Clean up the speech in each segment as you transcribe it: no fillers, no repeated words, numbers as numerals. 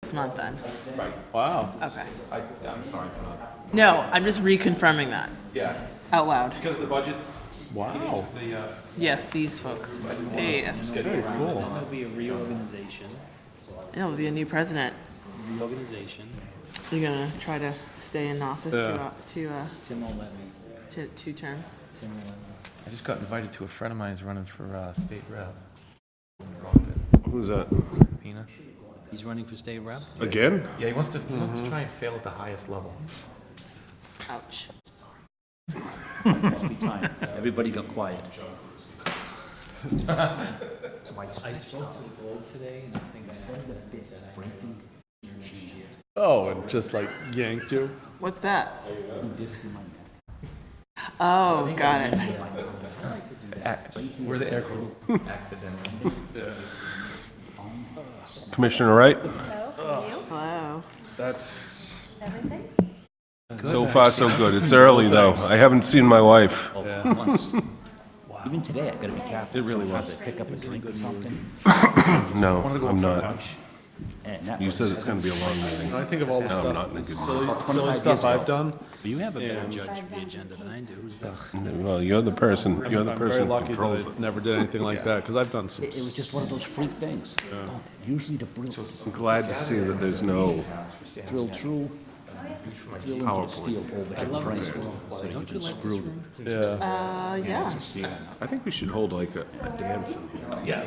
this month then. Right. Wow. Okay. I'm sorry for not. No, I'm just reconfirming that Yeah. out loud. Because of the budget. Wow. The Yes, these folks. Yeah. Very cool. There'll be a reorganization. It'll be a new president. Reorganization. You're gonna try to stay in office Tim will let me. to 2 terms. Tim will let me. I just got invited to a friend of mine who's running for state rep. Who's that? Pina. He's running for state rep? Again? Yeah, he wants to try and fail at the highest level. Ouch. Must be time. Everybody got quiet. I spoke to the Globe today, and I think I said I breaking. Oh, and just like yanked you? What's that? Oh, got it. We're the air crew. Accidentally. Commissioner Wright? Hello. That's... Everything? So far, so good. It's early, though. I haven't seen my wife. Once. Even today, I gotta be careful. It really was. I pick up a drink or something. No, I'm not. And that You was- said it's gonna be a long meeting. I think of all the No, I'm not in a stuff, good mood. silly stuff I've done. But you have a better judge of the agenda than I do. Who's this? Well, you're the person I'm very who lucky controls that it. I never did anything like that, because I've done some. It was just one of those freak things. Usually the I'm glad to see that there's no drill true, drill into steel overhead press, so you can screw them. Yeah. I think we should hold like a dance in here. Yeah.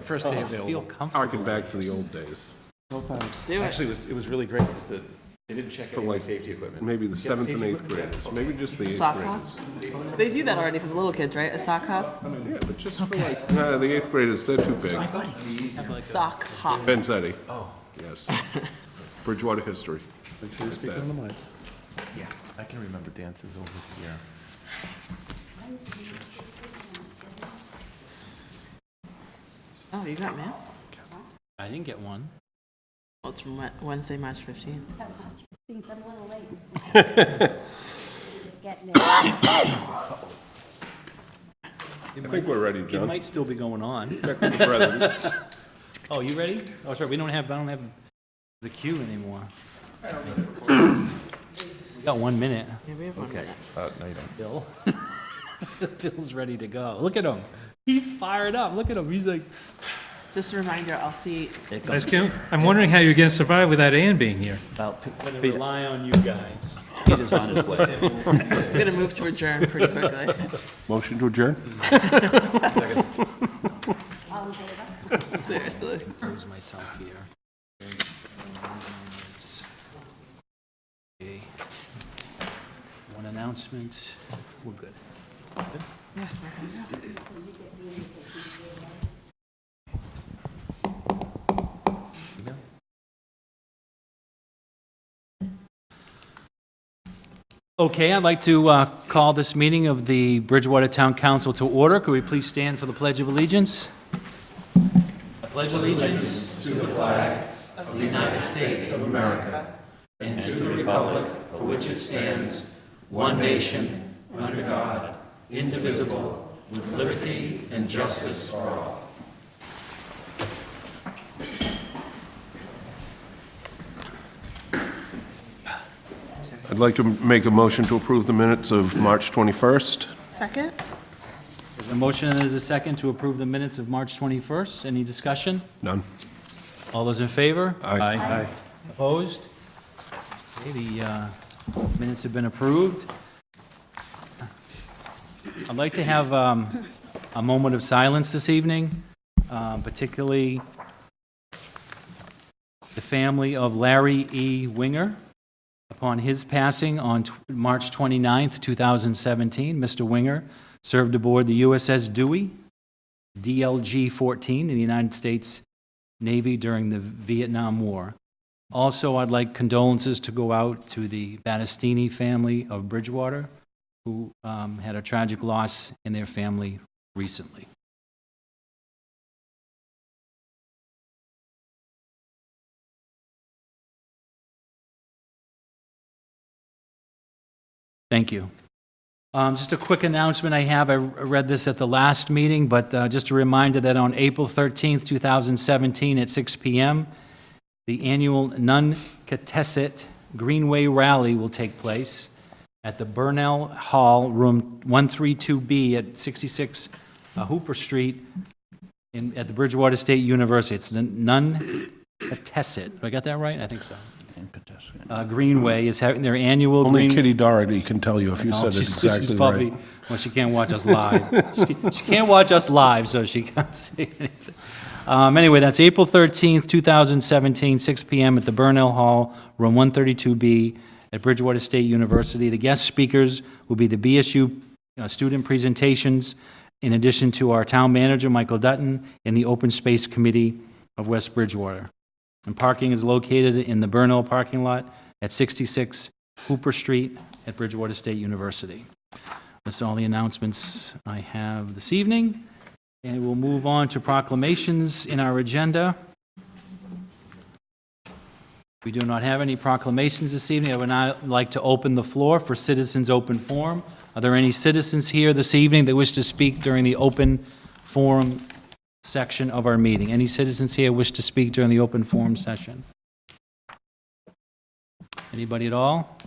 First day Feel available. comfortable. Harken back to the old days. Let's do it. Actually, it was really great because they didn't check any of my safety equipment. Maybe the 7th and 8th graders. Maybe just the 8th Sock graders. hop? They do that already for the little kids, right? A sock hop? Yeah, but just for like... No, the 8th graders, they're too big. Sock hop. Benzetti. Oh. Yes. Bridgewater history. Make sure you speak on the mic. Yeah. I can remember dances over here. Oh, you got mail? I didn't get one. Well, it's from Wednesday, March 15th. I'm a little late. Just getting it. I think we're ready, It John. might still be going on. Check with the brethren. Oh, you ready? Oh, sorry, I don't have the queue anymore. We got 1 minute. Yeah, we have 1 minute. No, you don't. Bill. Bill's ready to go. Look at him. He's fired up. Look at him. He's like, Just a reminder, I'll see. I'm wondering how you're going to survive without Ann being here. About I'm going to rely on you guys. Peter's on his way. I'm gonna move to adjourn pretty quickly. Motion to adjourn? All in favor? Seriously. Close myself here. Okay. One announcement. We're good. Yeah, we're gonna go. Okay, I'd like to call this meeting of the Bridgewater Town Council to order. Could we please stand for the Pledge of Allegiance? I pledge allegiance to the flag of the United States of America and to the republic for which it stands, one nation, under God, indivisible, with liberty and justice for all. I'd like to make a motion to approve the minutes of March 21st. Second? There's a motion and there's a second to approve the minutes of March 21st. Any discussion? None. All those in favor? Aye. Opposed? Okay, the minutes have been approved. I'd like to have a moment of silence this evening, particularly the family of Larry E. Winger. Upon his passing on March 29th, 2017, Mr. Winger served aboard the USS Dewey, DLG-14, in the United States Navy during the Vietnam War. Also, I'd like condolences to go out to the Battistini family of Bridgewater, who had a tragic loss in their family recently. Thank you. Just a quick announcement I have. I read this at the last meeting, but just a reminder that on April 13th, 2017, at 6 p.m., The annual Nantucket Greenway Rally will take place at the Burnell Hall, room 132B at 66 Hooper Street at the Bridgewater State University. It's Nantucket. I got that right? I think so. Greenway is having their annual Only Green... Kitty Doherty can tell you if you No, said it she's exactly probably- right. Well, she can't watch us live. She can't watch us live, so she can't say anything. Anyway, that's April 13th, 2017, 6 PM at the Burnell Hall, room 132B at Bridgewater State University. The guest speakers will be the BSU student presentations, in addition to our town manager, Michael Dutton, and the Open Space Committee of West Bridgewater. And parking is located in the Burnell parking lot at 66 Hooper Street at Bridgewater State University. That's all the announcements I have this evening. And we'll move on to proclamations in our agenda. We do not have any proclamations this evening. I would now like to open the floor for citizens' open forum. Are there any citizens here this evening that wish to speak during the open forum section of our meeting? Any citizens here wish to speak during the open forum session? Anybody at all?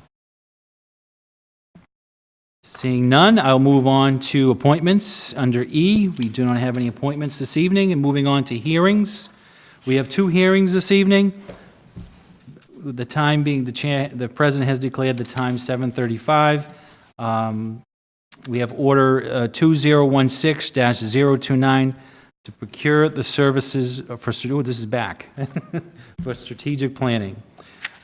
Seeing none, I'll move on to appointments under E. We do not have any appointments this evening. And moving on to hearings. We have 2 hearings this evening. The time being, the president has declared the time 7:35. We have order 2016-029 to procure the services for, this is back, for strategic planning.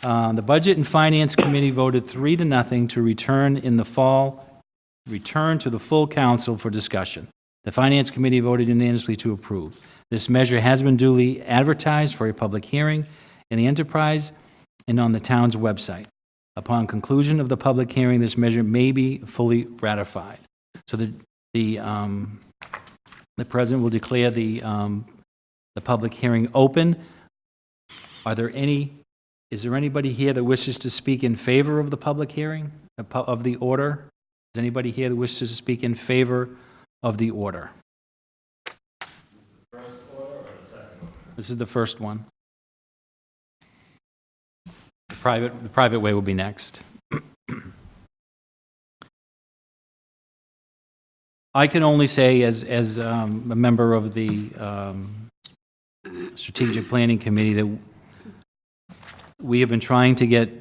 The Budget and Finance Committee voted 3-0 to return to the full council for discussion. The Finance Committee voted unanimously to approve. This measure has been duly advertised for a public hearing in the Enterprise and on the town's website. Upon conclusion of the public hearing, this measure may be fully ratified. So the president will declare the public hearing open. Is there anybody here that wishes to speak in favor of the public hearing, of the order? Is anybody here that wishes to speak in favor of the order? This is the first one. The private way will be next. I can only say, as a member of the Strategic Planning Committee, that we have been trying to get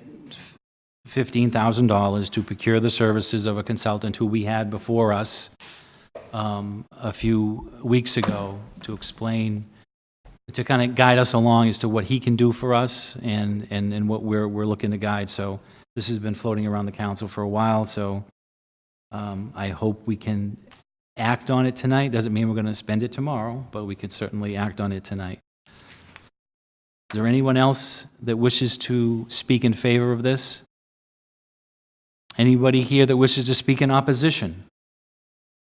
$15,000 to procure the services of a consultant who we had before us a few weeks ago to explain, to kind of guide us along as to what he can do for us and what we're looking to guide. So this has been floating around the council for a while, so I hope we can act on it tonight. Doesn't mean we're going to spend it tomorrow, but we could certainly act on it tonight. Is there anyone else that wishes to speak in favor of this? Anybody here that wishes to speak in opposition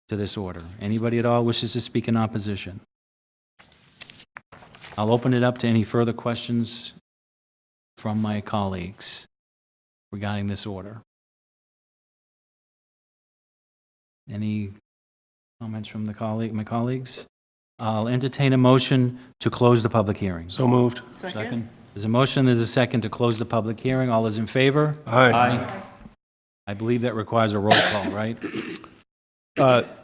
to this order? Anybody at all wishes to speak in opposition? I'll open it up to any further questions from my colleagues regarding this order. Any comments from my colleagues? I'll entertain a motion to close the public hearing. So moved. Second? There's a motion, there's a second to close the public hearing. All those in favor? Aye. I believe that requires a roll call, right?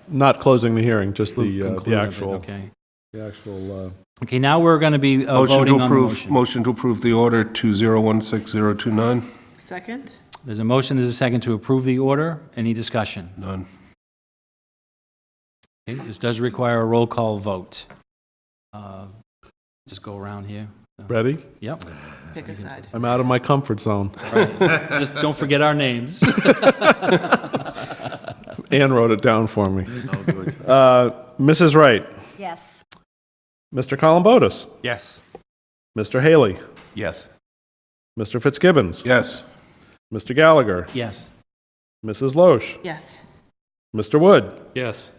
Not closing the hearing, just the Conclude of it, actual, Okay. the actual, Okay, now we're going to be Motion to voting on the approve, motion. motion to approve the order 2016-029. Second? There's a motion, there's a second to approve the order. Any discussion? None. Okay, this does require a roll call vote. Just go around here. ready? Yep. Pick a side. I'm out of my comfort zone. Just don't forget our names. Ann wrote it down for me. Oh, good. Mrs. Wright, Yes. Mr. Columbotus, Yes. Mr. Haley, Yes. Mr. Fitzgibbons, Yes. Mr. Gallagher, Yes. Mrs. Loesch, Yes. Mr. Wood, Yes.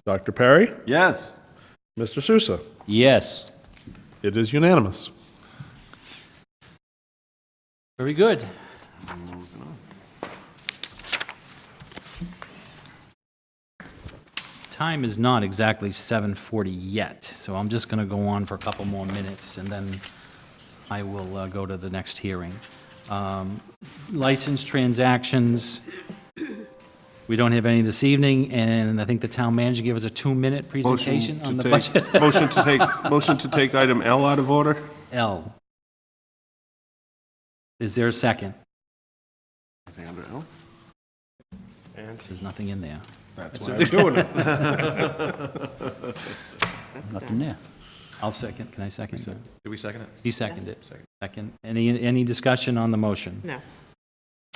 Dr. Perry, Yes. Mr. Sousa. Yes. It is unanimous. Very good. Time is not exactly 7:40 yet, so I'm just going to go on for a couple more minutes, and then I will go to the next hearing. License transactions, we don't have any this evening, and I think the town manager gave us a 2-minute presentation on the budget. Motion to take item L out of order? L. Is there a second? Anything under L? There's nothing in there. That's why I'm doing it. Nothing there. I'll second. Can I second? Did we second it? He seconded it. Second. Second. Any discussion on the motion? No.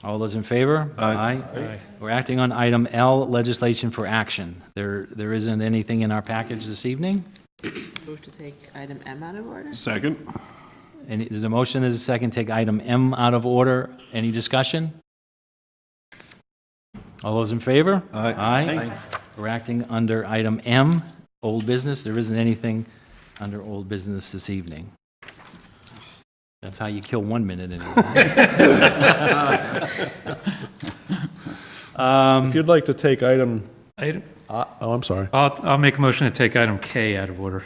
All those in favor? Aye. We're acting on item L, legislation for action. There isn't anything in our package this evening. Move to take item M out of order? Second? And there's a motion, there's a second, take item M out of order. Any discussion? All those in favor? Aye. Aye. We're acting under item M, old business. There isn't anything under old business this evening. That's how you kill 1 minute anyway. If you'd like to take item, Item- oh, I'm sorry. I'll make a motion to take item K out of order.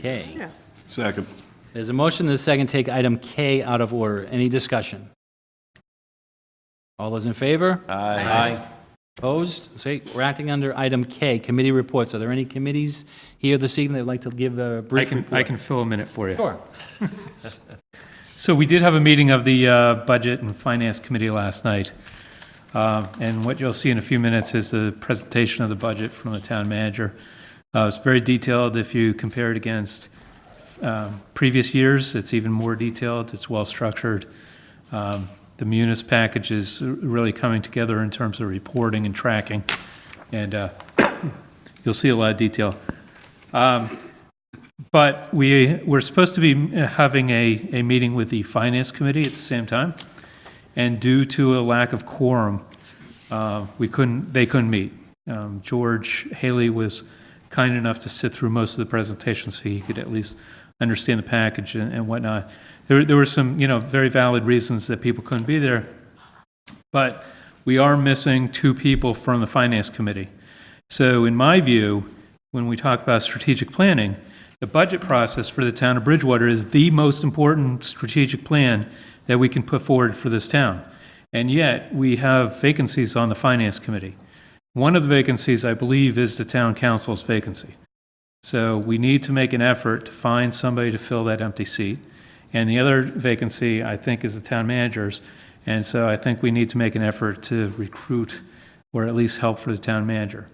K. Yeah. Second. There's a motion, there's a second, take item K out of order. Any discussion? All those in favor? Aye. Opposed? So we're acting under item K, committee reports. Are there any committees here this evening that would like to give a brief report? I can fill a minute for you. Sure. So we did have a meeting of the Budget and Finance Committee last night. And what you'll see in a few minutes is the presentation of the budget from the town manager. It's very detailed. If you compare it against previous years, it's even more detailed. It's well-structured. The Munis package is really coming together in terms of reporting and tracking. And you'll see a lot of detail. But we're supposed to be having a meeting with the Finance Committee at the same time. And due to a lack of quorum, they couldn't meet. George Haley was kind enough to sit through most of the presentation so he could at least understand the package and whatnot. There were some, very valid reasons that people couldn't be there. But we are missing 2 people from the Finance Committee. So in my view, when we talk about strategic planning, the budget process for the town of Bridgewater is the most important strategic plan that we can put forward for this town. And yet, we have vacancies on the Finance Committee. One of the vacancies, I believe, is the town council's vacancy. So we need to make an effort to find somebody to fill that empty seat. And the other vacancy, I think, is the town manager's. And so I think we need to make an effort to recruit or at least help for the town manager.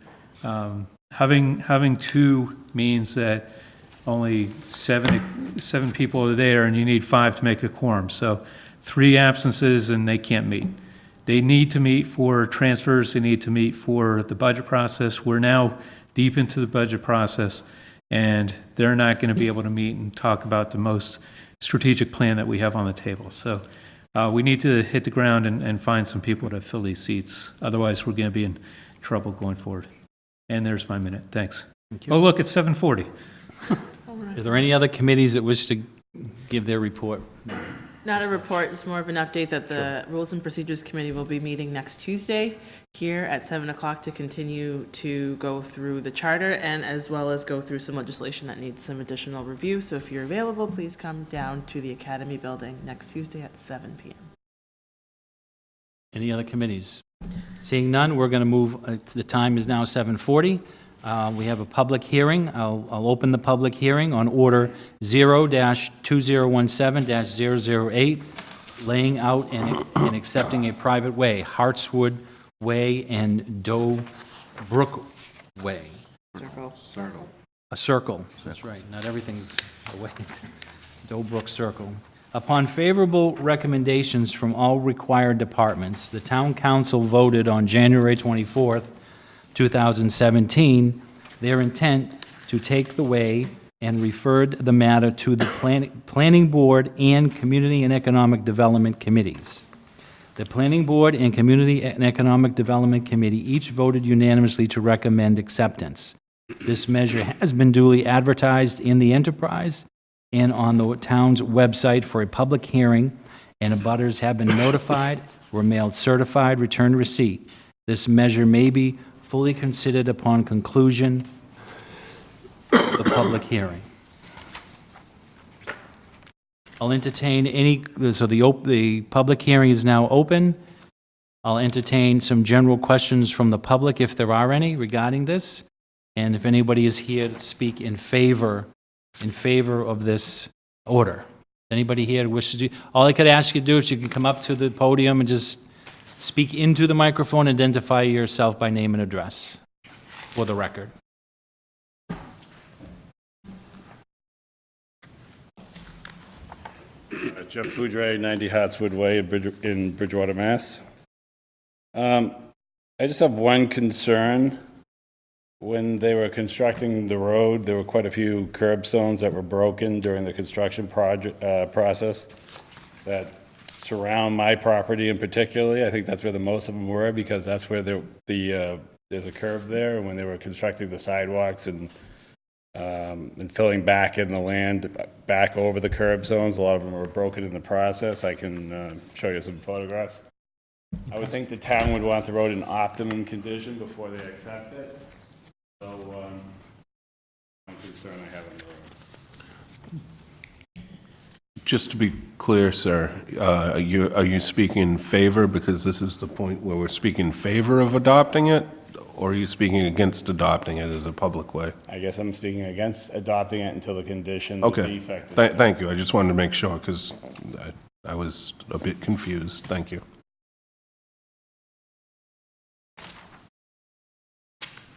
Having 2 means that only 7 people are there, and you need 5 to make a quorum. So 3 absences, and they can't meet. They need to meet for transfers. They need to meet for the budget process. We're now deep into the budget process, and they're not going to be able to meet and talk about the most strategic plan that we have on the table. So we need to hit the ground and find some people to fill these seats. Otherwise, we're going to be in trouble going forward. And there's my minute. Thanks. Oh, look, it's 7:40. Is there any other committees that wish to give their report? Not a report, it's more of an update that the Rules and Procedures Committee will be meeting next Tuesday here at 7 o'clock to continue to go through the charter and as well as go through some legislation that needs some additional review. So if you're available, please come down to the Academy Building next Tuesday at 7 p.m. Any other committees? Seeing none, we're going to move, the time is now 7:40. We have a public hearing. I'll open the public hearing on Order 0-2017-008, laying out and accepting a private way, Hartswood Way and Doe Brook Way. Circle. A circle, that's right, not everything's a way. Doe Brook Circle. Upon favorable recommendations from all required departments, the town council voted on January 24th, 2017, their intent to take the way and referred the matter to the Planning Board and Community and Economic Development Committees. The Planning Board and Community and Economic Development Committee each voted unanimously to recommend acceptance. This measure has been duly advertised in the Enterprise and on the town's website for a public hearing, and abutters have been notified, were mailed certified return receipt. This measure may be fully considered upon conclusion of the public hearing. I'll entertain any, so the public hearing is now open. I'll entertain some general questions from the public, if there are any, regarding this. And if anybody is here to speak in favor of this order. Anybody here wishes to do, all I could ask you to do is you can come up to the podium and just speak into the microphone, identify yourself by name and address for the record. Jeff Boudre, 90 Hartswood Way in Bridgewater, Mass. I just have one concern. When they were constructing the road, there were quite a few curbstones that were broken during the construction process that surround my property in particularly. I think that's where the most of them were, because that's where there's a curve there. And when they were constructing the sidewalks and filling back in the land back over the curb zones, a lot of them were broken in the process. I can show you some photographs. I would think the town would want the road in optimum condition before they accept it. So, one concern I have on the road. Just to be clear, sir, are you speaking in favor, because this is the point where we're speaking in favor of adopting it, or are you speaking against adopting it as a public way? I guess I'm speaking against adopting it until the condition, the Okay. defect is. Thank you. I just wanted to make sure, because I was a bit confused. Thank you.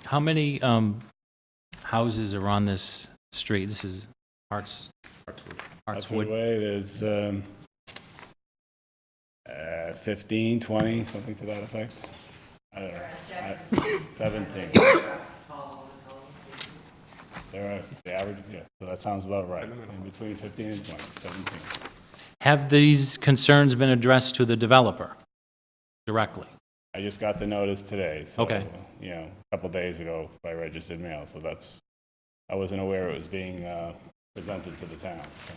How many houses are on this street? This is Hartswood Hartswood. Way, there's 15, 20, something to that effect. I don't know. 17. There are, the average, yeah, so that sounds about right. In between 15 and 20, 17. Have these concerns been addressed to the developer directly? I just got the notice today, so, Okay. you know, a couple days ago by registered mail, so that's, I wasn't aware it was being presented to the town. So.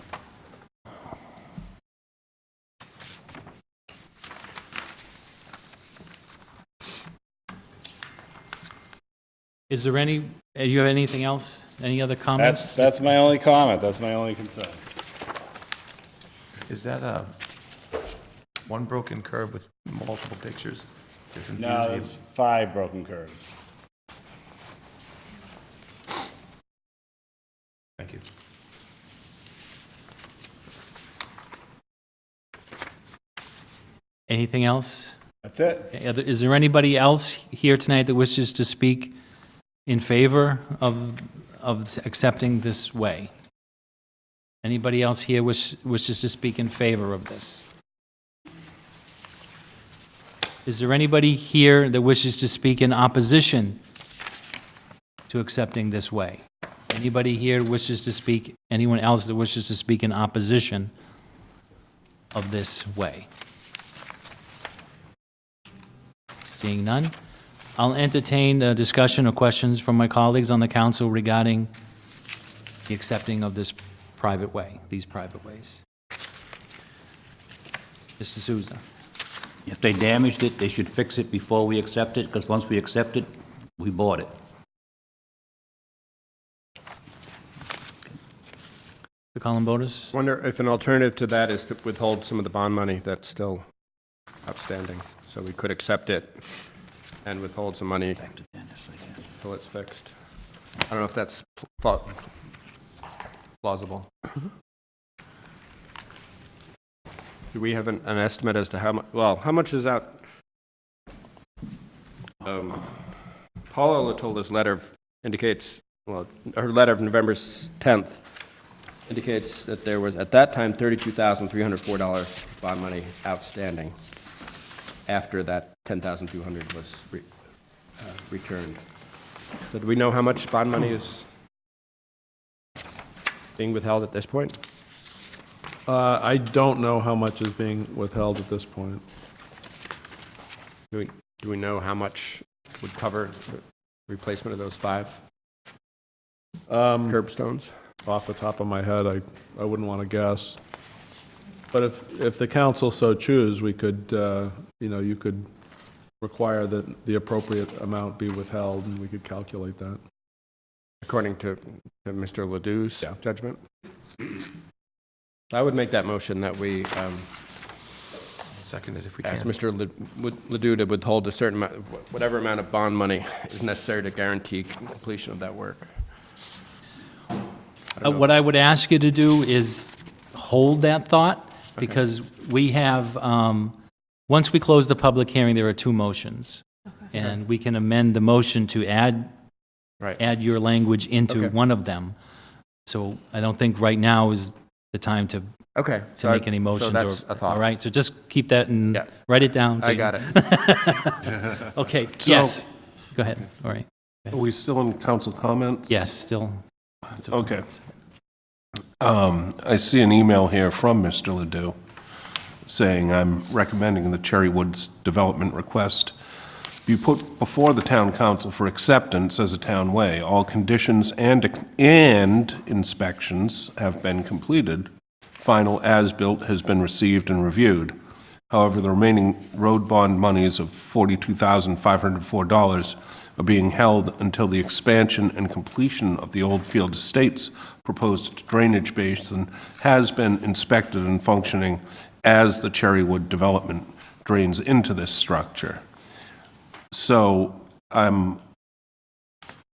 Is there any, you have anything else? Any other comments? That's my only comment, that's my only concern. Is that one broken curb with multiple pictures? Different No, views? there's 5 broken curbs. Thank you. Anything else? That's it. Is there anybody else here tonight that wishes to speak in favor of accepting this way? Anybody else here wishes to speak in favor of this? Is there anybody here that wishes to speak in opposition to accepting this way? Anybody here wishes to speak, anyone else that wishes to speak in opposition of this way? Seeing none, I'll entertain a discussion or questions from my colleagues on the council regarding the accepting of this private way, these private ways. Mr. Souza. If they damaged it, they should fix it before we accept it, because once we accept it, we bought it. Mr. Columbotus? Wonder if an alternative to that is to withhold some of the bond money that's still outstanding. So we could accept it and withhold some money Back to Dennis, I guess. until it's fixed. I don't know if that's plausible. Do we have an estimate as to how much, well, how much is that? Paula Latola's letter indicates, well, her letter of November 10th indicates that there was, at that time, $32,304 bond money outstanding after that $10,200 was returned. So do we know how much bond money is being withheld at this point? I don't know how much is being withheld at this point. Do we know how much would cover the replacement of those 5 curbstones? Off the top of my head, I wouldn't want to guess. But if the council so choose, we could, you could require that the appropriate amount be withheld, and we could calculate that. According to Mr. Ledoux's Yeah. judgment? I would make that motion that we Second it if we ask can. Mr. Ledoux to withhold a certain amount, whatever amount of bond money is necessary to guarantee completion of that work. What I would ask you to do is hold that thought, because we have, once we close the public hearing, there are two motions. And we can amend the motion to add your language into Okay. one of them. So I don't think right now is the time to Okay. make any motions. So that's or- a thought. All right, so just keep that and Yeah. write it down. so I you- got it. Okay, So- yes. Go ahead, all right. Are we still in council comments? Yes, still. Okay. I see an email here from Mr. Ledoux saying, "I'm recommending the Cherry Woods development request be put before the town council for acceptance as a town way. All conditions and inspections have been completed. Final as-built has been received and reviewed. However, the remaining road bond monies of $42,504 are being held until the expansion and completion of the Oldfield Estates proposed drainage basin has been inspected and functioning as the Cherrywood development drains into this structure." So I'm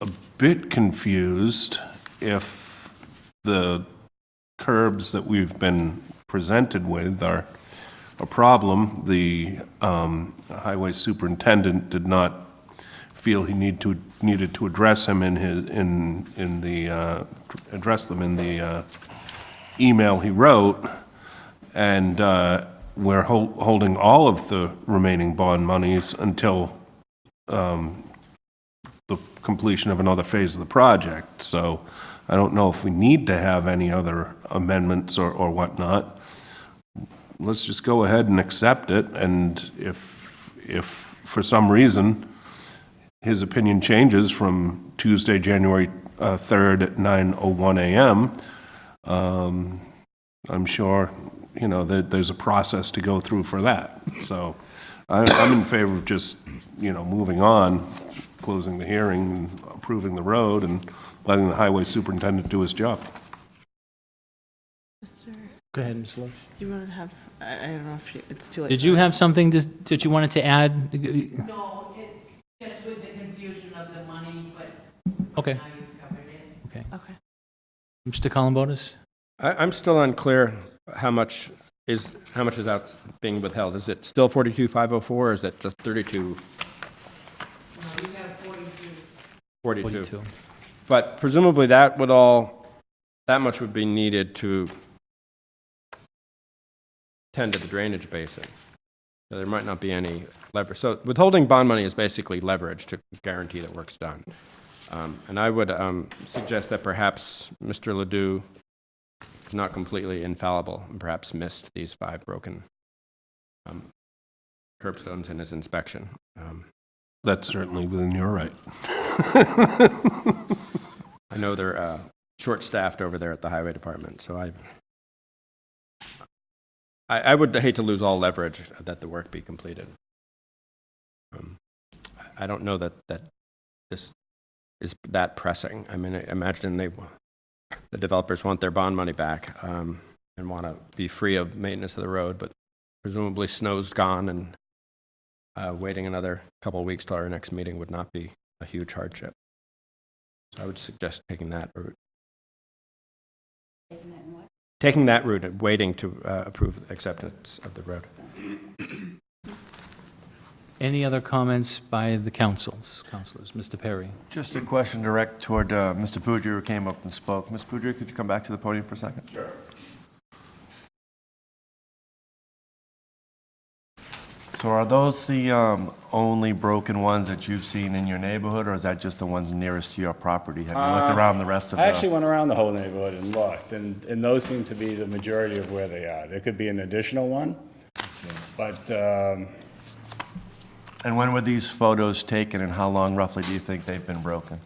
a bit confused if the curbs that we've been presented with are a problem. The highway superintendent did not feel he needed to address him address them in the email he wrote, and we're holding all of the remaining bond monies until the completion of another phase of the project. So I don't know if we need to have any other amendments or whatnot. Let's just go ahead and accept it, and if for some reason his opinion changes from Tuesday, January 3rd at 9:01 a.m., I'm sure, that there's a process to go through for that. So I'm in favor of just, moving on, closing the hearing, and approving the road, and letting the highway superintendent do his job. Go ahead, Ms. Loesch. Do you want to have, I don't know if it's too late. Did you have something that you wanted to add? No, just with the confusion of the money, but Okay, now you've covered it. okay. Okay. Mr. Columbotus? I'm still unclear how much is out being withheld. Is it still 42,504, or is it just 32? No, you have 42. 42. But presumably that much would be needed to tend to the drainage basin. So there might not be any leverage. So withholding bond money is basically leverage to guarantee that work's done. And I would suggest that perhaps Mr. Ledoux is not completely infallible and perhaps missed these 5 broken curbstones in his inspection. That's certainly within your right. I know they're short-staffed over there at the highway department, so I would hate to lose all leverage that the work be completed. I don't know that this is that pressing. I mean, I imagine the developers want their bond money back and want to be free of maintenance of the road, but presumably snow's gone, and waiting another couple of weeks till our next meeting would not be a huge hardship. So I would suggest taking that route. Taking that route and waiting to approve acceptance of the road. Any other comments by the councilors? Mr. Perry? Just a question direct toward Mr. Boudreau, who came up and spoke. Ms. Boudreau, could you come back to the podium for a second? Sure. So are those the only broken ones that you've seen in your neighborhood, or is that just the ones nearest to your property? Have you looked around the rest of I the... actually went around the whole neighborhood and looked, and those seem to be the majority of where they are. There could be an additional one, but And when were these photos taken, and how long roughly do you think they've been broken?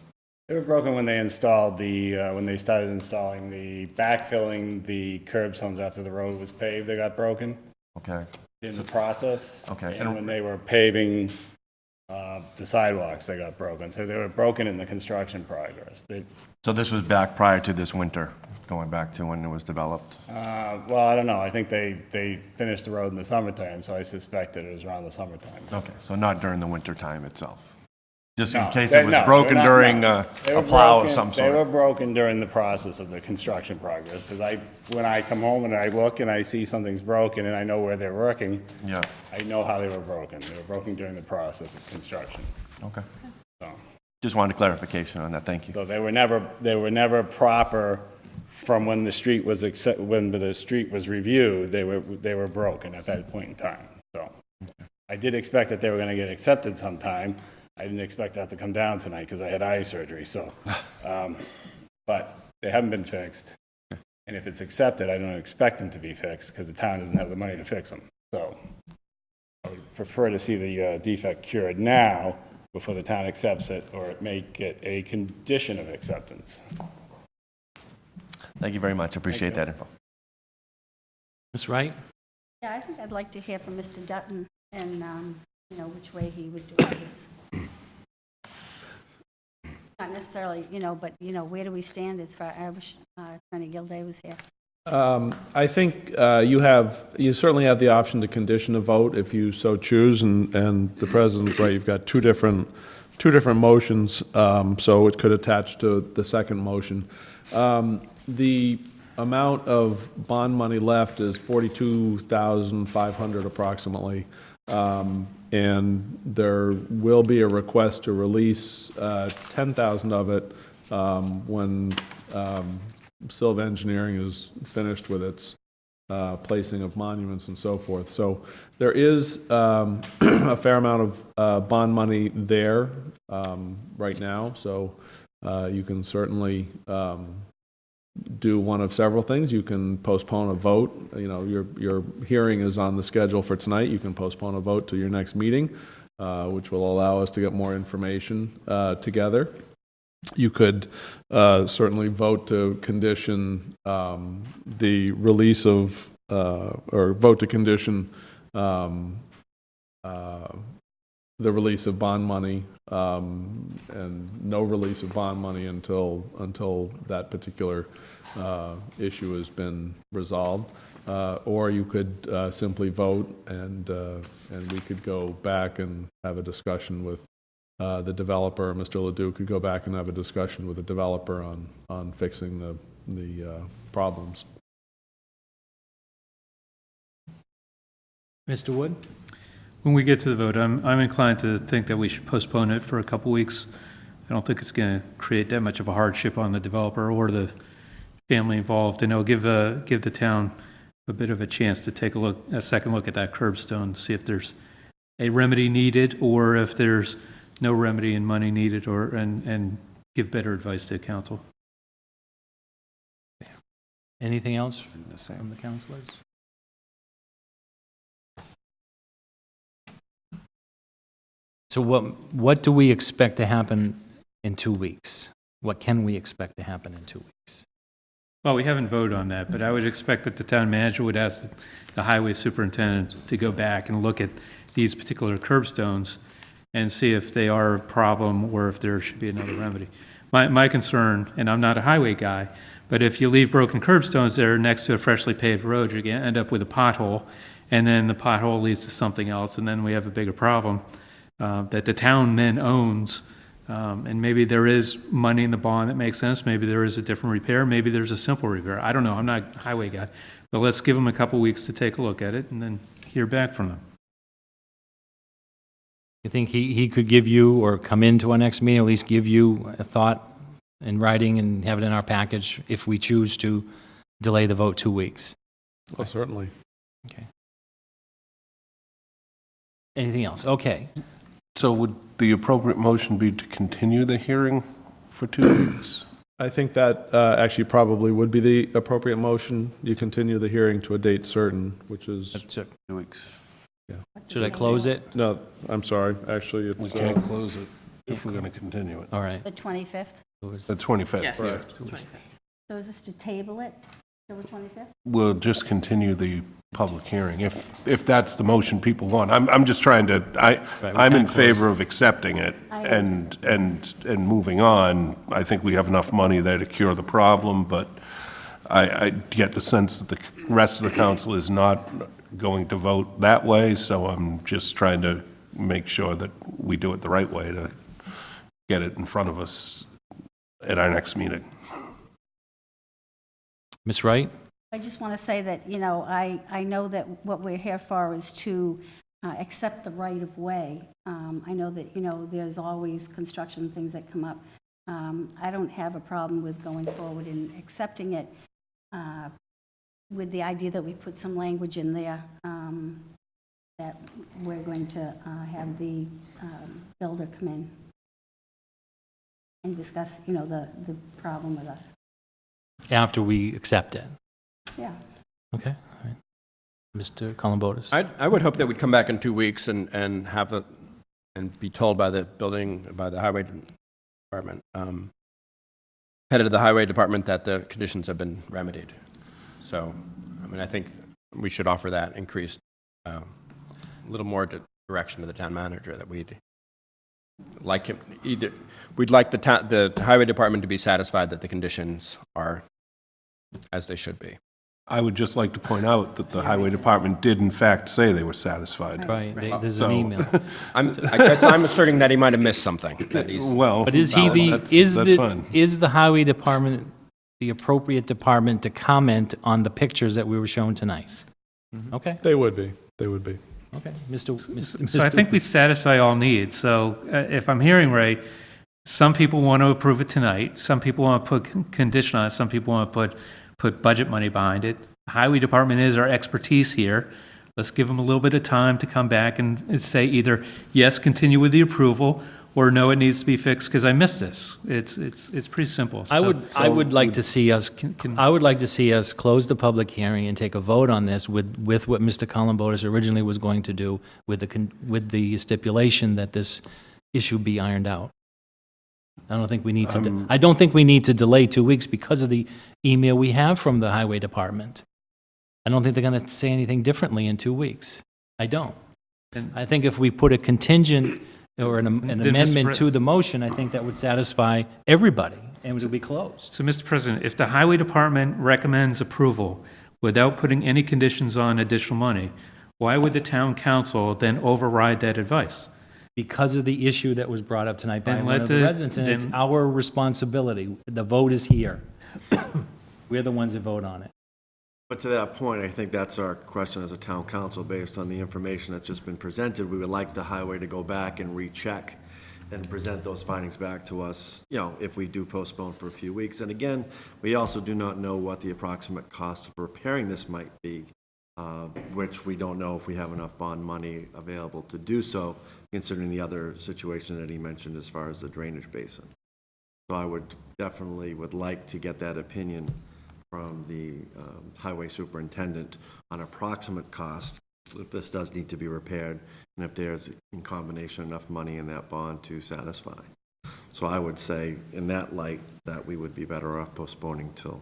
they were broken when they installed when they started installing backfilling the curb stones after the road was paved. They got broken Okay. in the process. Okay. And when they were paving the sidewalks that got broken. So they were broken in the construction progress. So this was back prior to this winter, going back to when it was developed? Well, I don't know. I think they finished the road in the summertime, so I suspected it was around the summertime. Okay, so not during the winter time itself? Just in No, case they- it was no, broken they're not- during no. They a were plow of broken- some They were sort? broken during the process of the construction progress, because when I come home and I look and I see something's broken and I know where they're working, Yeah, I know how they were broken. They were broken during the process of construction. okay. So, Just wanted clarification on that, thank you. so they were never proper from when the street was when the street was reviewed. They were broken at that point in time. So I did expect that they were going to get accepted sometime. I didn't expect that to come down tonight because I had eye surgery, so, but they haven't been fixed. And if it's accepted, I don't expect them to be fixed because the town doesn't have the money to fix them. So I would prefer to see the defect cured now before the town accepts it, or make it a condition of acceptance. Thank you very much, appreciate that info. Ms. Wright? Yeah, I think I'd like to hear from Mr. Dutton and, which way he would do this. Not necessarily, but, where do we stand as far, I wish Attorney Gilday was here. I think you certainly have the option to condition a vote if you so choose, and the President's right, you've got two different motions, so it could attach to the second motion. The amount of bond money left is $42,500 approximately, and there will be a request to release $10,000 of it when Silva Engineering is finished with its placing of monuments and so forth. So there is a fair amount of bond money there right now, so you can certainly do one of several things. You can postpone a vote. Your hearing is on the schedule for tonight. You can postpone a vote to your next meeting, which will allow us to get more information together. You could certainly vote to condition the release of, or vote to condition the release of bond money, and no release of bond money until that particular issue has been resolved. Or you could simply vote, and we could go back and have a discussion with the developer. Mr. Ledoux could go back and have a discussion with the developer on fixing the problems. Mr. Wood? When we get to the vote, I'm inclined to think that we should postpone it for a couple weeks. I don't think it's going to create that much of a hardship on the developer or the family involved, and it'll give the town a bit of a chance to take a second look at that curbstone, see if there's a remedy needed, or if there's no remedy and money needed, and give better advice to council. Anything else from the councilors? So what do we expect to happen in 2 weeks? What can we expect to happen in 2 weeks? Well, we haven't voted on that, but I would expect that the town manager would ask the highway superintendent to go back and look at these particular curbstones and see if they are a problem or if there should be another remedy. My concern, and I'm not a highway guy, but if you leave broken curbstones there next to a freshly paved road, you're going to end up with a pothole, and then the pothole leads to something else, and then we have a bigger problem that the town then owns. And maybe there is money in the bond that makes sense. Maybe there is a different repair. Maybe there's a simple repair. I don't know. I'm not a highway guy. But let's give them a couple weeks to take a look at it and then hear back from them. You think he could give you, or come into our next meeting, at least give you a thought in writing and have it in our package if we choose to delay the vote 2 weeks? Well, certainly. Okay. Anything else? Okay. So would the appropriate motion be to continue the hearing for 2 weeks? I think that actually probably would be the appropriate motion. You continue the hearing to a date certain, which is... 2 weeks. Should I close it? No, I'm sorry, actually, We it's... can't close it if we're going to continue it. All right. The 25th? The 25th. Yes. Correct. 25th. So is this to table it? October 25th? We'll just continue the public hearing, if that's the motion people want. I'm just trying to, I'm in favor of accepting it and moving on. I think we have enough money there to cure the problem, but I get the sense that the rest of the council is not going to vote that way, so I'm just trying to make sure that we do it the right way to get it in front of us at our next meeting. Ms. Wright? I just want to say that, I know that what we're here for is to accept the right-of-way. I know that, there's always construction things that come up. I don't have a problem with going forward and accepting it with the idea that we put some language in there that we're going to have the builder come in and discuss, the problem with us. After we accept it. Yeah. Okay, all right. Mr. Columbotus? I would hope that we'd come back in 2 weeks and have and be told by the highway department, head of the highway department, that the conditions have been remedied. So, I think we should offer that increased, a little more direction to the town manager, that we'd like him, we'd like the highway department to be satisfied that the conditions are as they should be. I would just like to point out that the highway department did in fact say they were satisfied. Right, there's So- an email. I guess I'm asserting that he might have missed something. That he's, Well, But is he that's fine. is the highway department the appropriate department to comment on the pictures that we were shown tonight? Okay, They would be. okay. Mr. So I think we satisfy all needs. So if I'm hearing right, some people want to approve it tonight, some people want to put condition on it, some people want to put budget money behind it. Highway department is our expertise here. Let's give them a little bit of time to come back and say either, yes, continue with the approval, or no, it needs to be fixed because I missed this. It's pretty simple. I would like to see us, I would like to see us close the public hearing and take a vote on this with what Mr. Columbotus originally was going to do with the stipulation that this issue be ironed out. I don't think we need to, I don't think we need to delay 2 weeks because of the email we have from the highway department. I don't think they're going to say anything differently in 2 weeks. I don't. I think if we put a contingent or an amendment to the motion, I think that would satisfy everybody, and it would be closed. So, Mr. President, if the highway department recommends approval without putting any conditions on additional money, why would the town council then override that advice? Because of the issue that was brought up tonight by Then one let of the the- residents, and it's then- our responsibility. The vote is here. We're the ones that vote on it. But to that point, I think that's our question as a town council, based on the information that's just been presented. We would like the highway to go back and recheck and present those findings back to us, if we do postpone for a few weeks. And again, we also do not know what the approximate cost of repairing this might be, which we don't know if we have enough bond money available to do so, considering the other situation that he mentioned as far as the drainage basin. So I would like to get that opinion from the highway superintendent on approximate cost, if this does need to be repaired, and if there's, in combination, enough money in that bond to satisfy. So I would say, in that light, that we would be better off postponing till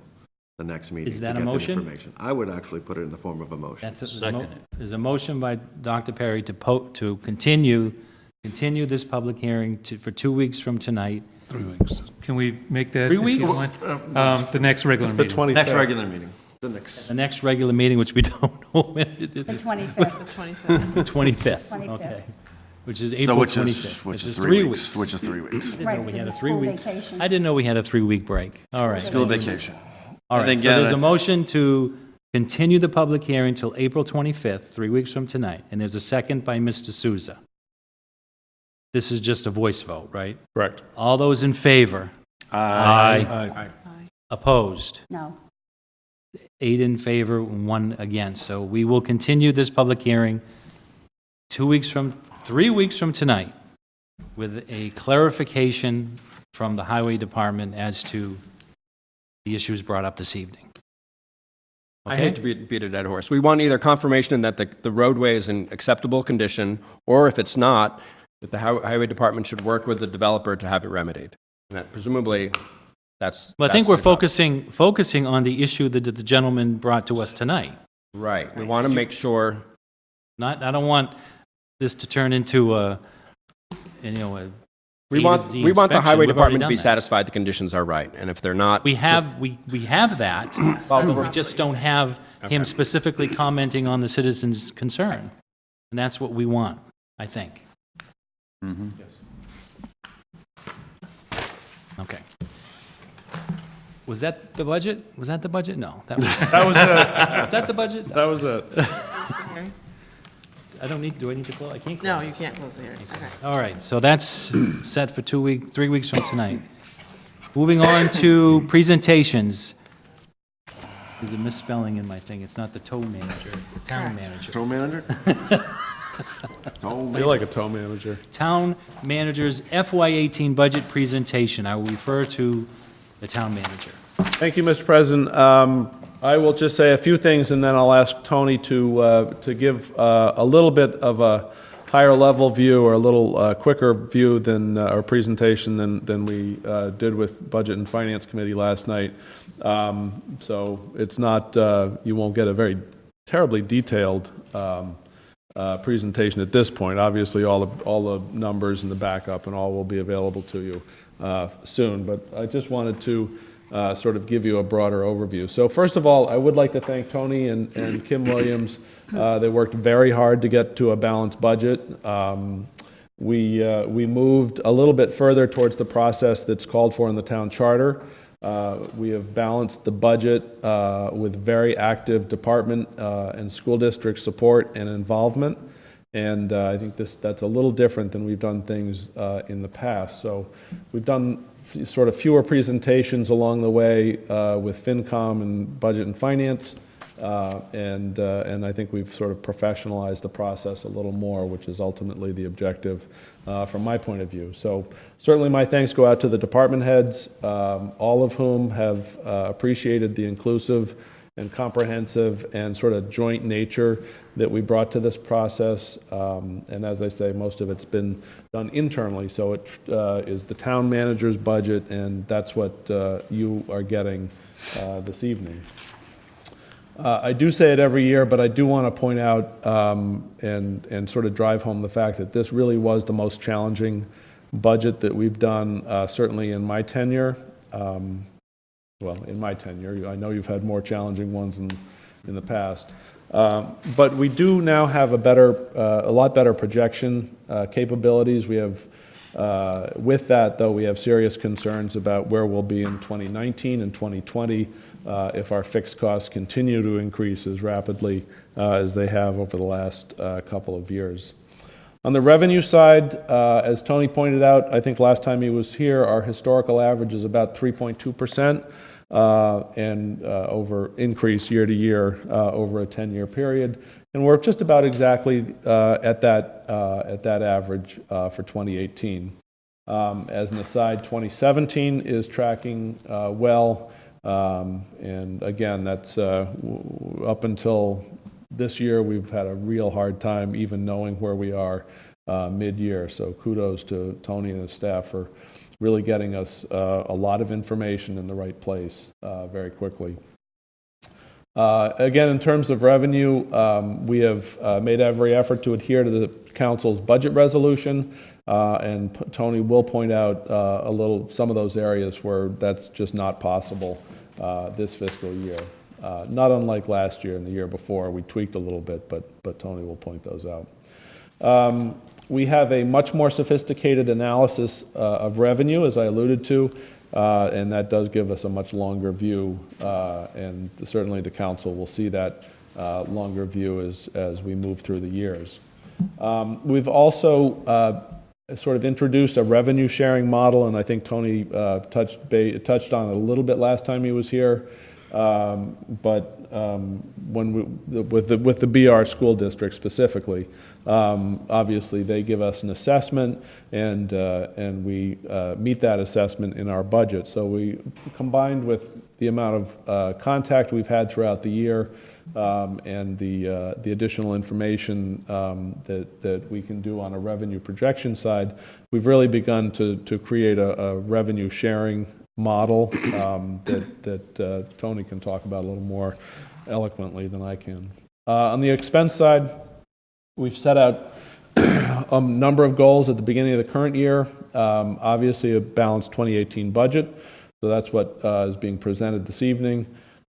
the next meeting. Is that to a get motion? that information. I would actually put it in the form of a motion. There's a motion by Dr. Perry to continue this public hearing for 2 weeks from tonight. 3 weeks. Can we make that? 3 if you weeks? want? The next regular It's the meeting. 25th. Next regular meeting. The The next regular meeting, which we don't know when it is. The 25th. The 25th. The 25th, 25th. okay. Which is April 25th. Which is 3 weeks. Which is 3 weeks. I didn't know Right, we because had a it's school 3-week. vacation. I didn't know we had a 3-week break. All right. School vacation. All And right, so again, there's a motion to continue the public hearing till April 25th, 3 weeks from tonight, and there's a second by Mr. Souza. This is just a voice vote, right? Correct. All those in favor? Aye. Opposed? No. 8 in favor, 1 against. So we will continue this public hearing 3 weeks from tonight with a clarification from the Highway Department as to the issues brought up this evening. I hate to beat a dead horse. We want either confirmation that the roadway is in acceptable condition, or if it's not, that the highway department should work with the developer to have it remedied. And that presumably, That's. Well, I think that's we're the job. focusing on the issue that the gentleman brought to us tonight. Right. We want to make sure, I don't want this to turn into a, you know, a we A want, to Z we want the inspection. highway We've already department to be done that. satisfied the conditions are right, and if they're not. We have that, but we just don't have him specifically commenting on the citizen's concern. And that's what we want, I think. Okay. Was that the budget? Was that the budget? No. That was, That was it. was that the budget? That was it. Do I need to close? I can't close. No, you can't close the hearing. Okay. All right, so that's set for 3 weeks from tonight. Moving on to presentations. There's a misspelling in my thing. It's not the tow manager, it's the town manager. Tow manager? I feel like a tow manager. Town manager's FY18 budget presentation. I will refer to the town manager. Thank you, Mr. President. I will just say a few things, and then I'll ask Tony to give a little bit of a higher-level view or a little quicker view than our presentation than we did with Budget and Finance Committee last night. So it's not, you won't get a very terribly detailed presentation at this point. Obviously, all the numbers and the backup and all will be available to you soon, but I just wanted to sort of give you a broader overview. So first of all, I would like to thank Tony and Kim Williams. They worked very hard to get to a balanced budget. We moved a little bit further towards the process that's called for in the town charter. We have balanced the budget with very active department and school district support and involvement. And I think that's a little different than we've done things in the past. So we've done sort of fewer presentations along the way with FinCom and Budget and Finance. And I think we've sort of professionalized the process a little more, which is ultimately the objective from my point of view. So certainly my thanks go out to the department heads, all of whom have appreciated the inclusive and comprehensive and sort of joint nature that we brought to this process. And as I say, most of it's been done internally, so it is the town manager's budget, and that's what you are getting this evening. I do say it every year, but I do want to point out and sort of drive home the fact that this really was the most challenging budget that we've done, certainly in my tenure. Well, in my tenure. I know you've had more challenging ones in the past. But we do now have a lot better projection capabilities. We have, with that, though, we have serious concerns about where we'll be in 2019 and 2020 if our fixed costs continue to increase as rapidly as they have over the last couple of years. On the revenue side, as Tony pointed out, I think last time he was here, our historical average is about 3.2%, and over increase year to year over a 10-year period, and we're just about exactly at that average for 2018. As an aside, 2017 is tracking well, and again, that's up until this year, we've had a real hard time even knowing where we are mid-year. So kudos to Tony and his staff for really getting us a lot of information in the right place very quickly. Again, in terms of revenue, we have made every effort to adhere to the council's budget resolution, and Tony will point out some of those areas where that's just not possible this fiscal year. Not unlike last year and the year before, we tweaked a little bit, but Tony will point those out. We have a much more sophisticated analysis of revenue, as I alluded to, and that does give us a much longer view, and certainly the council will see that longer view as we move through the years. We've also sort of introduced a revenue sharing model, and I think Tony touched on it a little bit last time he was here. But with the BR school district specifically, obviously they give us an assessment, and we meet that assessment in our budget. So we, combined with the amount of contact we've had throughout the year, and the additional information that we can do on a revenue projection side, we've really begun to create a revenue sharing model that Tony can talk about a little more eloquently than I can. On the expense side, we've set out a number of goals at the beginning of the current year. Obviously, a balanced 2018 budget, so that's what is being presented this evening.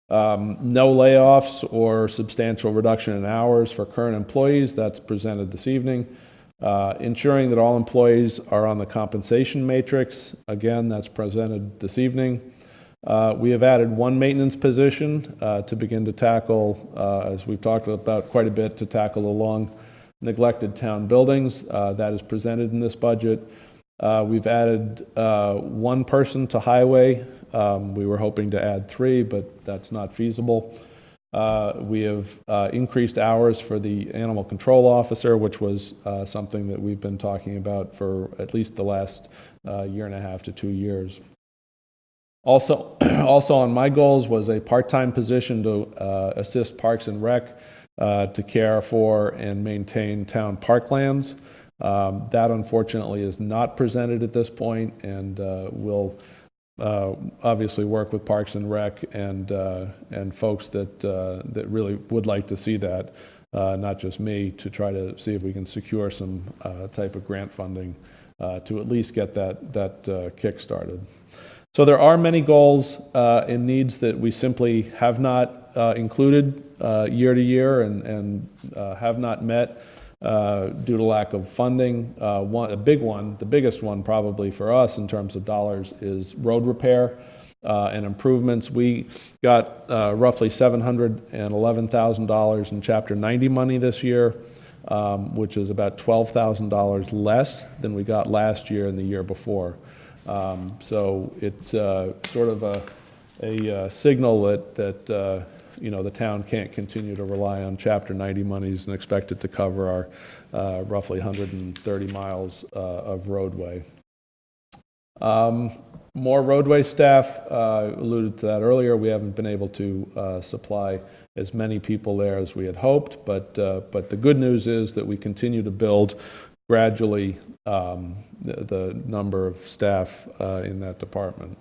No layoffs or substantial reduction in hours for current employees, that's presented this evening. Ensuring that all employees are on the compensation matrix, again, that's presented this evening. We have added one maintenance position to begin to tackle, as we've talked about quite a bit, to tackle the long neglected town buildings. That is presented in this budget. We've added one person to highway. We were hoping to add three, but that's not feasible. We have increased hours for the animal control officer, which was something that we've been talking about for at least the last year and a half to 2 years. Also on my goals was a part-time position to assist Parks and Rec to care for and maintain town parklands. That unfortunately is not presented at this point, and we'll obviously work with Parks and Rec and folks that really would like to see that, not just me, to try to see if we can secure some type of grant funding to at least get that kick-started. So there are many goals and needs that we simply have not included year to year and have not met due to lack of funding. The biggest one probably for us in terms of dollars is road repair and improvements. We got roughly $711,000 in Chapter 90 money this year, which is about $12,000 less than we got last year and the year before. So it's sort of a signal that the town can't continue to rely on Chapter 90 monies and expect it to cover our roughly 130 miles of roadway. More roadway staff, alluded to that earlier. We haven't been able to supply as many people there as we had hoped, but the good news is that we continue to build gradually the number of staff in that department.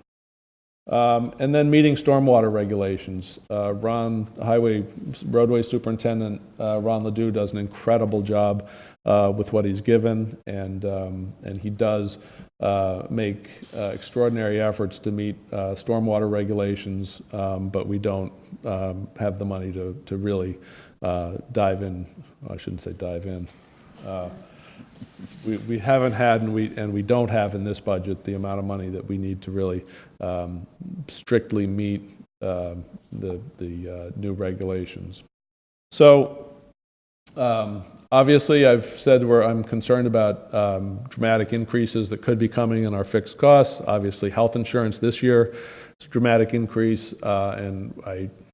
And then meeting stormwater regulations. Highway Roadway Superintendent Ron Ledoux does an incredible job with what he's given, and he does make extraordinary efforts to meet stormwater regulations, but we don't have the money to really dive in. I shouldn't say dive in. We haven't had, and we don't have in this budget the amount of money that we need to really strictly meet the new regulations. So obviously, I've said I'm concerned about dramatic increases that could be coming in our fixed costs. Obviously, health insurance this year, it's a dramatic increase, and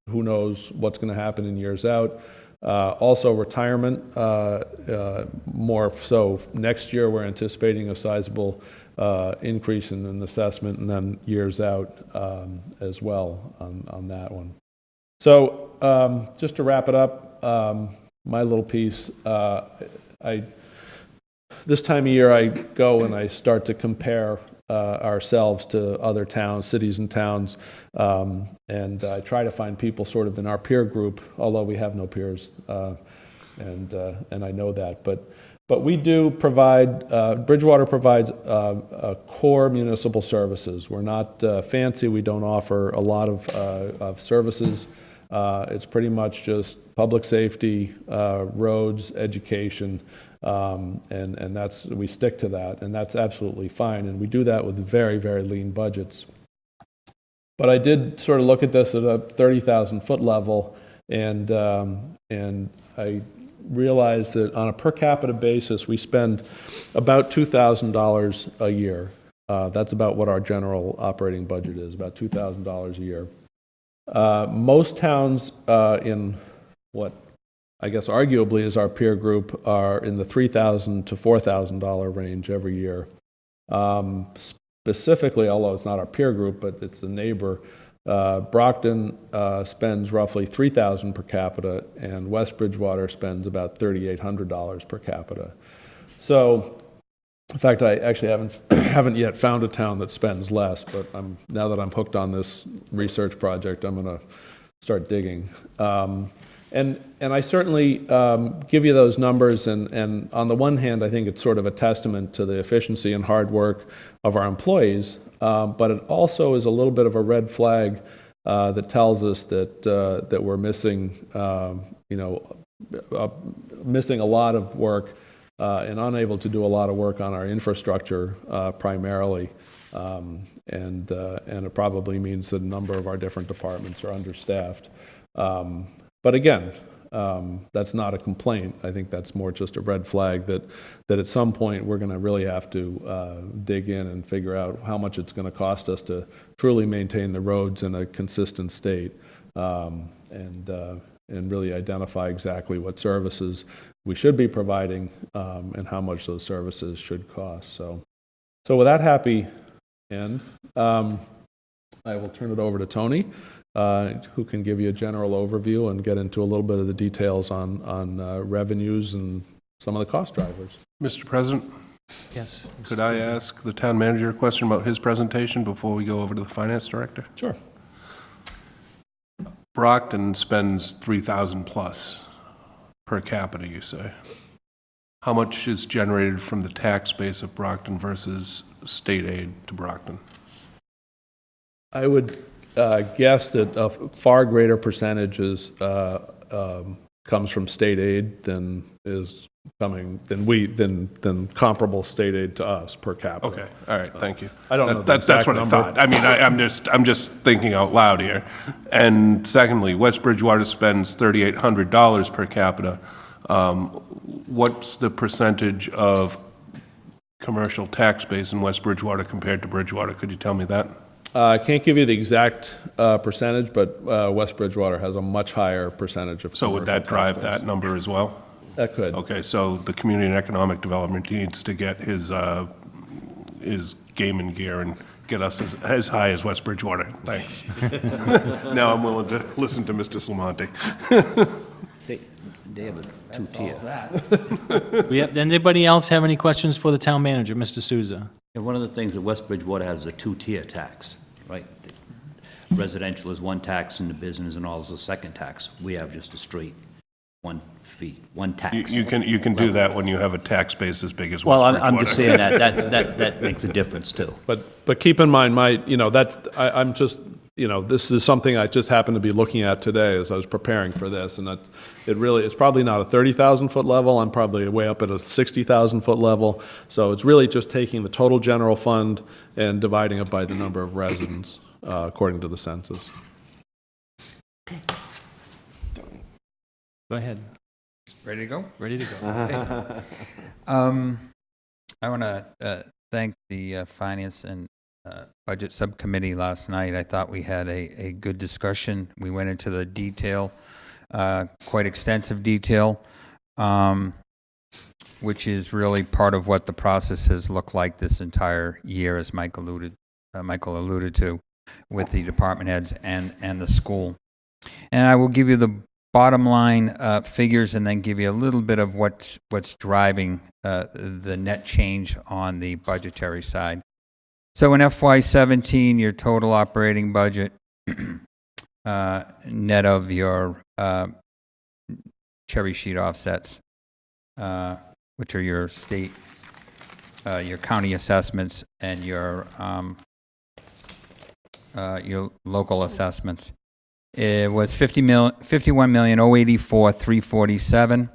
who knows what's going to happen in years out. Also retirement, more so next year we're anticipating a sizable increase in an assessment, and then years out as well on that one. So just to wrap it up, my little piece, this time of year I go and I start to compare ourselves to other towns, cities and towns, and I try to find people sort of in our peer group, although we have no peers, and I know that. But we do provide, Bridgewater provides core municipal services. We're not fancy. We don't offer a lot of services. It's pretty much just public safety, roads, education, and we stick to that, and that's absolutely fine. And we do that with very, very lean budgets. But I did sort of look at this at a 30,000-foot level, and I realized that on a per capita basis, we spend about $2,000 a year. That's about what our general operating budget is, about $2,000 a year. Most towns in what I guess arguably is our peer group are in the $3,000 to $4,000 range every year. Specifically, although it's not our peer group, but it's a neighbor, Brockton spends roughly $3,000 per capita, and West Bridgewater spends about $3,800 per capita. So In fact, I actually haven't yet found a town that spends less, but now that I'm hooked on this research project, I'm going to start digging. And I certainly give you those numbers, and on the one hand, I think it's sort of a testament to the efficiency and hard work of our employees, but it also is a little bit of a red flag that tells us that we're missing, missing a lot of work and unable to do a lot of work on our infrastructure primarily. And it probably means that a number of our different departments are understaffed. But again, that's not a complaint. I think that's more just a red flag that at some point we're going to really have to dig in and figure out how much it's going to cost us to truly maintain the roads in a consistent state, and really identify exactly what services we should be providing and how much those services should cost. So with that happy end, I will turn it over to Tony, who can give you a general overview and get into a little bit of the details on revenues and some of the cost drivers. Mr. President, Yes. could I ask the town manager a question about his presentation before we go over to the finance director? Sure. Brockton spends 3,000 plus per capita, you say. How much is generated from the tax base of Brockton versus state aid to Brockton? I would guess that a far greater percentage comes from state aid than comparable state aid to us per capita. Okay, all right, thank you. I don't know the That's exact what number. I thought. I mean, I'm just thinking out loud here. And secondly, West Bridgewater spends $3,800 per capita. What's the percentage of commercial tax base in West Bridgewater compared to Bridgewater? Could you tell me that? I can't give you the exact percentage, but West Bridgewater has a much higher percentage of So would that commercial drive tax that base. number as well? That could. Okay, so the Community and Economic Development needs to get his game and gear and get us as high as West Bridgewater. Thanks. Now I'm willing to listen to Mr. Slamonti. They have a two-tier. Anybody else have any questions for the town manager, Mr. Souza? And one of the things that West Bridgewater has is a two-tier tax, right? Residential is one tax and the business and all is a second tax. We have just a straight one fee, one tax. You can do that when you have a tax base as big as West Well, Bridgewater. I'm just saying that makes a difference too. But keep in mind, I'm just, this is something I just happened to be looking at today as I was preparing for this, and it's probably not a 30,000-foot level. I'm probably way up at a 60,000-foot level. So it's really just taking the total general fund and dividing it by the number of residents, according to the census. Go ahead. Ready to go? Ready to go. I want to thank the Finance and Budget Subcommittee last night. I thought we had a good discussion. We went into the detail, quite extensive detail, which is really part of what the process has looked like this entire year, as Michael alluded to, with the department heads and the school. And I will give you the bottom line figures and then give you a little bit of what's driving the net change on the budgetary side. So in FY17, your total operating budget, net of your cherry sheet offsets, which are your state, your county assessments, and your local assessments. It was $51,084,347.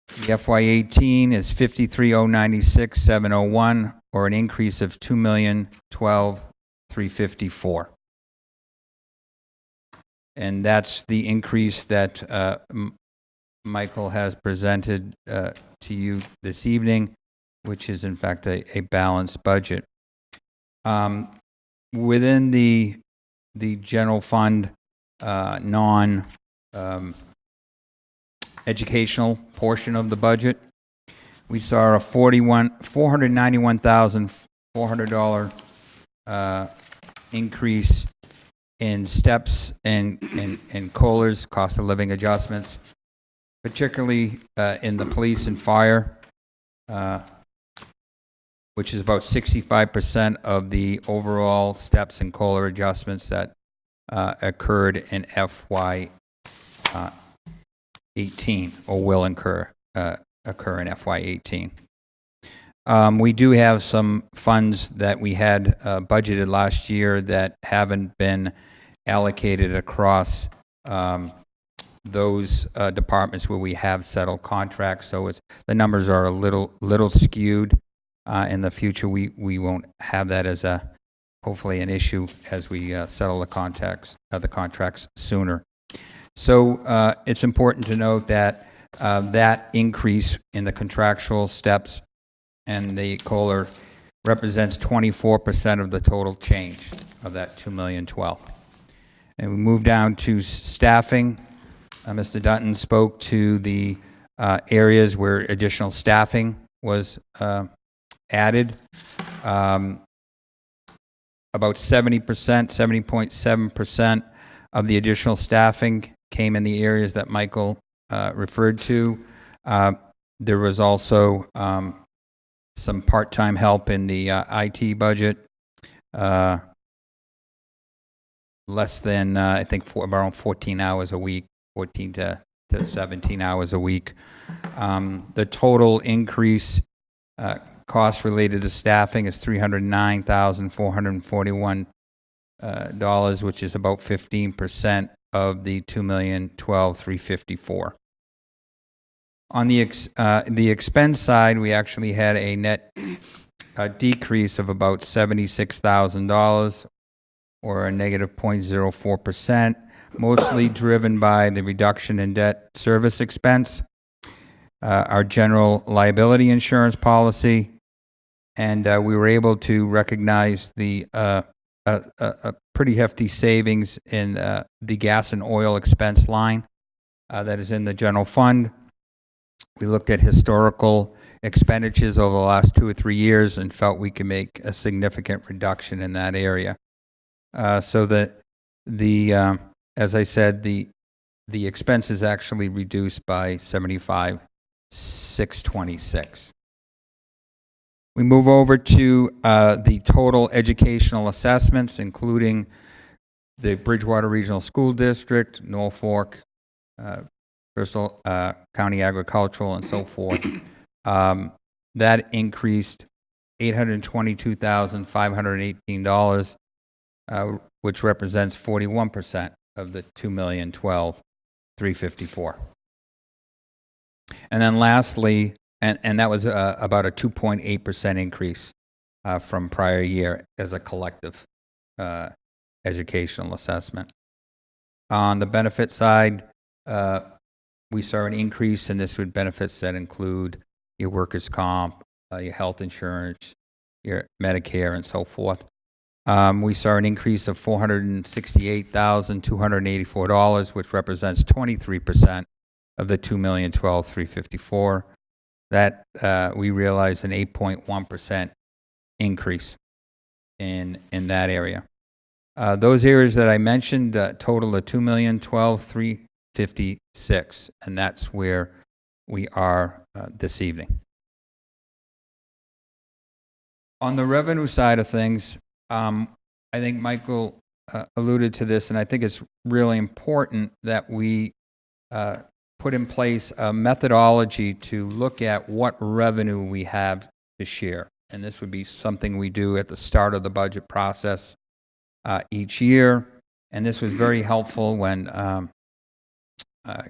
The FY18 is $53,096,701, or an increase of $2,012,354. And that's the increase that Michael has presented to you this evening, which is in fact a balanced budget. Within the general fund, non-educational portion of the budget, we saw a $491,400 increase in steps and COLAs, cost of living adjustments, particularly in the police and fire which is about 65% of the overall steps and COLA adjustments that occurred in FY 18, or will occur in FY 18. We do have some funds that we had budgeted last year that haven't been allocated across those departments where we have settled contracts. So the numbers are a little skewed. In the future, we won't have that as hopefully an issue as we settle the contracts sooner. So it's important to note that that increase in the contractual steps and the COLA represents 24% of the total change of that $2,012,000. And we move down to staffing. Mr. Dutton spoke to the areas where additional staffing was added. About 70.7% of the additional staffing came in the areas that Michael referred to. There was also some part-time help in the IT budget, less than, I think, around 14 hours a week, 14 to 17 hours a week. The total increase cost related to staffing is $309,441, which is about 15% of the $2,012,354. On the expense side, we actually had a net decrease of about $76,000, or a negative 0.04%, mostly driven by the reduction in debt service expense, our general liability insurance policy, and we were able to recognize the a pretty hefty savings in the gas and oil expense line that is in the general fund. We looked at historical expenditures over the last 2 or 3 years and felt we could make a significant reduction in that area. So that as I said, the expenses actually reduced by $75,626. We move over to the total educational assessments, including the Bridgewater Regional School District, Norfolk, Bristol County Agricultural, and so forth. That increased $822,518, which represents 41% of the $2,012,354. And then lastly, and that was about a 2.8% increase from prior year as a collective educational assessment. On the benefit side, we saw an increase, and this would benefits that include your workers' comp, your health insurance, your Medicare, and so forth. We saw an increase of $468,284, which represents 23% of the $2,012,354. That we realized an 8.1% increase in that area. Those areas that I mentioned total of $2,012,356, and that's where we are this evening. On the revenue side of things, I think Michael alluded to this, and I think it's really important that we put in place a methodology to look at what revenue we have to share. And this would be something we do at the start of the budget process each year. And this was very helpful when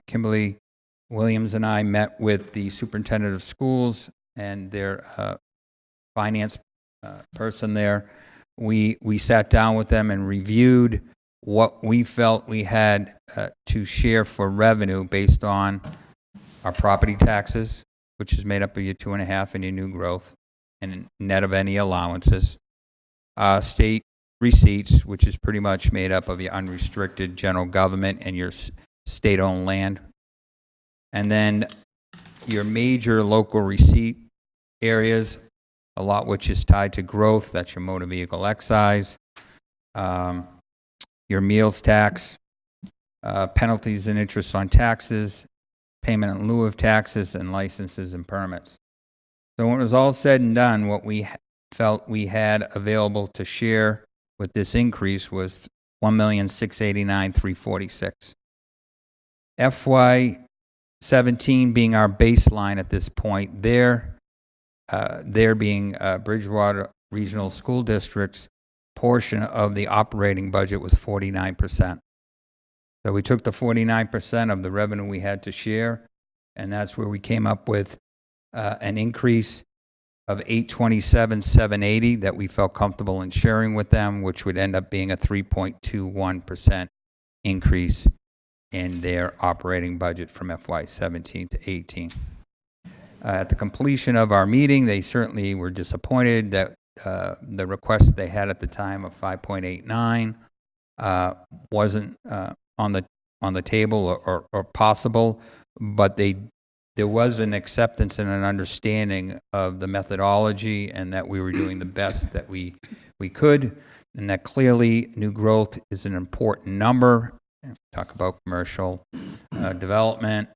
Kimberly Williams and I met with the superintendent of schools and their finance person there. We sat down with them and reviewed what we felt we had to share for revenue based on our property taxes, which is made up of your 2.5 and your new growth, and net of any allowances. State receipts, which is pretty much made up of your unrestricted general government and your state-owned land. And then your major local receipt areas, a lot which is tied to growth, that's your motor vehicle excise, your meals tax, penalties and interest on taxes, payment in lieu of taxes, and licenses and permits. So when it was all said and done, what we felt we had available to share with this increase was $1,689,346. FY17 being our baseline at this point, there being Bridgewater Regional School District's portion of the operating budget was 49%. So we took the 49% of the revenue we had to share, and that's where we came up with an increase of $827,780 that we felt comfortable in sharing with them, which would end up being a 3.21% increase in their operating budget from FY17 to 18. At the completion of our meeting, they certainly were disappointed that the request they had at the time of 5.89 wasn't on the table or possible, but there was an acceptance and an understanding of the methodology and that we were doing the best that we could, and that clearly new growth is an important number. Talk about commercial development,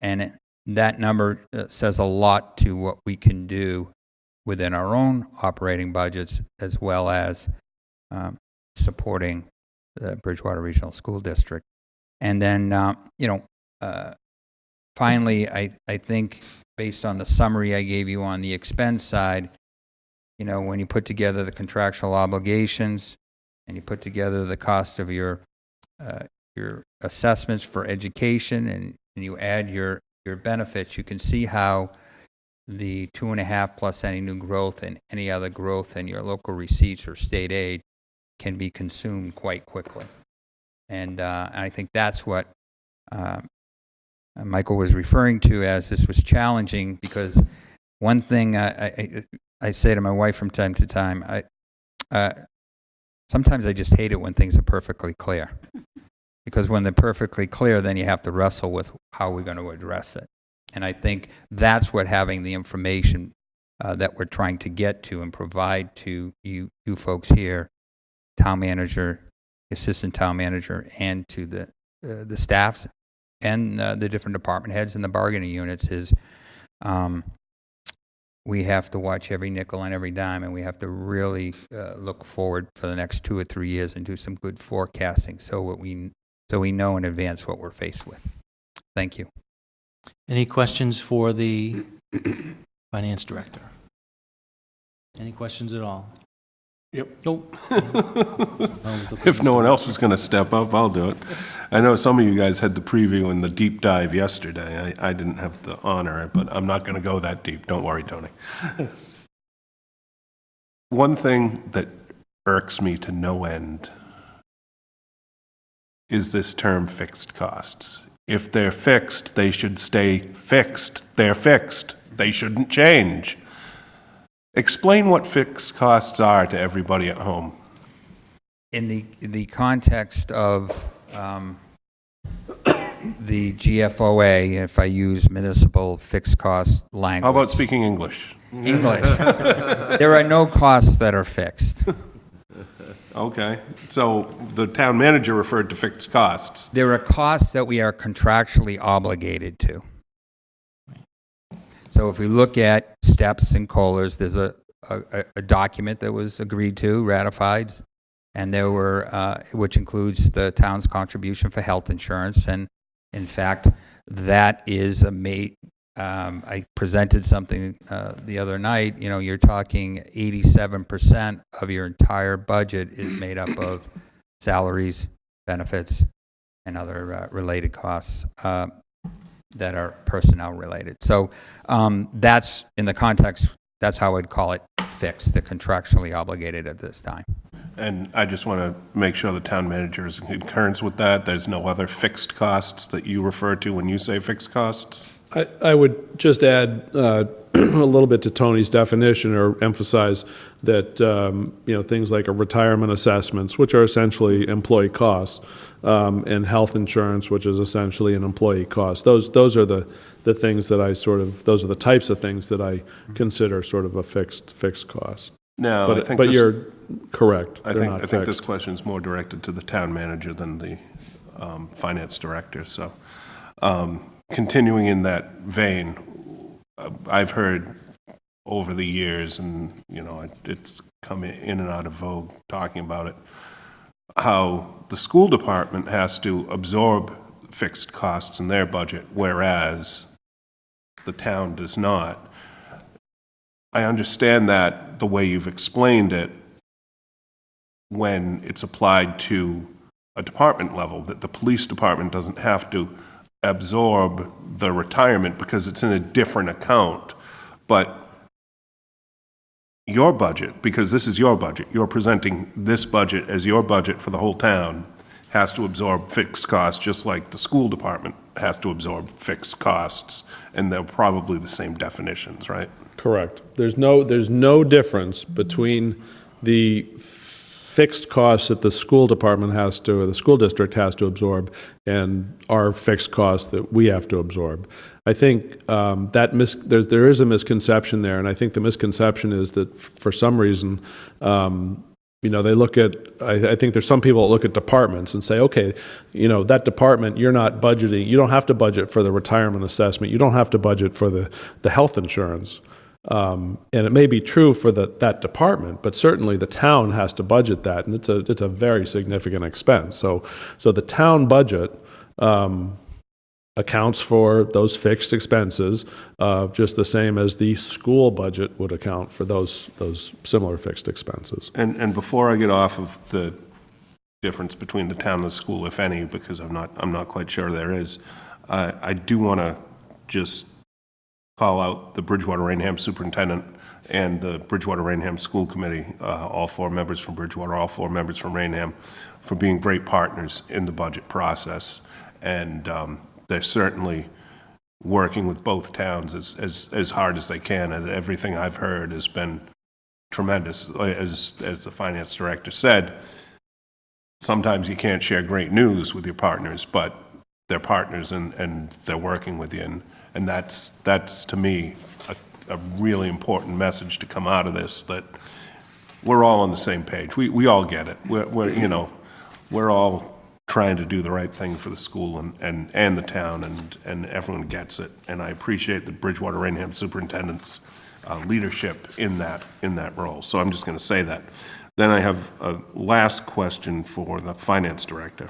and that number says a lot to what we can do within our own operating budgets, as well as supporting the Bridgewater Regional School District. And then, finally, I think based on the summary I gave you on the expense side, when you put together the contractual obligations and you put together the cost of your assessments for education and you add your benefits, you can see how the 2.5 plus any new growth and any other growth in your local receipts or state aid can be consumed quite quickly. And I think that's what Michael was referring to as this was challenging, because one thing I say to my wife from time to time, sometimes I just hate it when things are perfectly clear. Because when they're perfectly clear, then you have to wrestle with how we're going to address it. And I think that's what having the information that we're trying to get to and provide to you folks here, town manager, assistant town manager, and to the staffs and the different department heads and the bargaining units is we have to watch every nickel and every dime, and we have to really look forward for the next 2 or 3 years and do some good forecasting so we know in advance what we're faced with. Thank you. Any questions for the finance director? Any questions at all? Yep. Nope. If no one else was going to step up, I'll do it. I know some of you guys had the preview and the deep dive yesterday. I didn't have the honor, but I'm not going to go that deep. Don't worry, Tony. One thing that irks me to no end is this term fixed costs. If they're fixed, they should stay fixed. They're fixed. They shouldn't change. Explain what fixed costs are to everybody at home. In the context of the GFOA, if I use municipal fixed cost language. How about speaking English? English. There are no costs that are fixed. Okay, so the town manager referred to fixed costs. There are costs that we are contractually obligated to. So if we look at steps and COLAs, there's a document that was agreed to, ratified, and there were, which includes the town's contribution for health insurance. And in fact, that is I presented something the other night. You're talking 87% of your entire budget is made up of salaries, benefits, and other related costs that are personnel related. So that's in the context, that's how I'd call it fixed, the contractually obligated at this time. And I just want to make sure the town manager is in concurrence with that. There's no other fixed costs that you refer to when you say fixed costs? I would just add a little bit to Tony's definition, or emphasize that things like retirement assessments, which are essentially employee costs, and health insurance, which is essentially an employee cost. Those are the things that those are the types of things that I consider sort of a fixed cost. No, but you're correct. I They're not think this fixed. question is more directed to the town manager than the finance director. So, continuing in that vein, I've heard over the years, and, you know, it's come in and out of vogue talking about it, how the school department has to absorb fixed costs in their budget, whereas the town does not. I understand that the way you've explained it, when it's applied to a department level, that the police department doesn't have to absorb the retirement because it's in a different account. But your budget, because this is your budget, you're presenting this budget as your budget for the whole town, has to absorb fixed costs, just like the school department has to absorb fixed costs, and they're probably the same definitions, right? Correct. There's no difference between the fixed costs that the school department has to, or the school district has to absorb, and our fixed costs that we have to absorb. I think there is a misconception there, and I think the misconception is that for some reason, you know, they look at, I think there's some people that look at departments and say, okay, you know, that department, you're not budgeting, you don't have to budget for the retirement assessment, you don't have to budget for the health insurance. And it may be true for that department, but certainly the town has to budget that, and it's a very significant expense. So the town budget accounts for those fixed expenses, just the same as the school budget would account for those similar fixed expenses. And before I get off of the difference between the town and the school, if any, because I'm not quite sure there is, I do want to just call out the Bridgewater Rainham superintendent and the Bridgewater Rainham School Committee, all 4 members from Bridgewater, all 4 members from Rainham, for being great partners in the budget process. And they're certainly working with both towns as hard as they can. And everything I've heard has been tremendous. As the finance director said, sometimes you can't share great news with your partners, but they're partners and they're working with you. And that's to me a really important message to come out of this, that we're all on the same page. We all get it. We're all trying to do the right thing for the school and the town, and everyone gets it. And I appreciate the Bridgewater Rainham superintendent's leadership in that role. So I'm just going to say that. Then I have a last question for the finance director.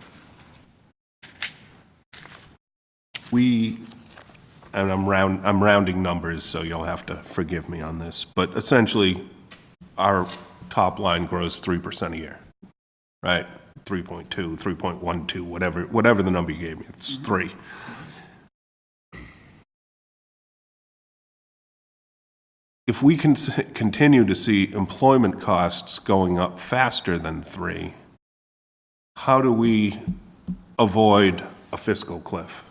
And I'm rounding numbers, so you'll have to forgive me on this, but essentially, our top line grows 3% a year, right? 3.2, 3.12, whatever the number you gave me, it's 3. If we can continue to see employment costs going up faster than 3, how do we avoid a fiscal cliff?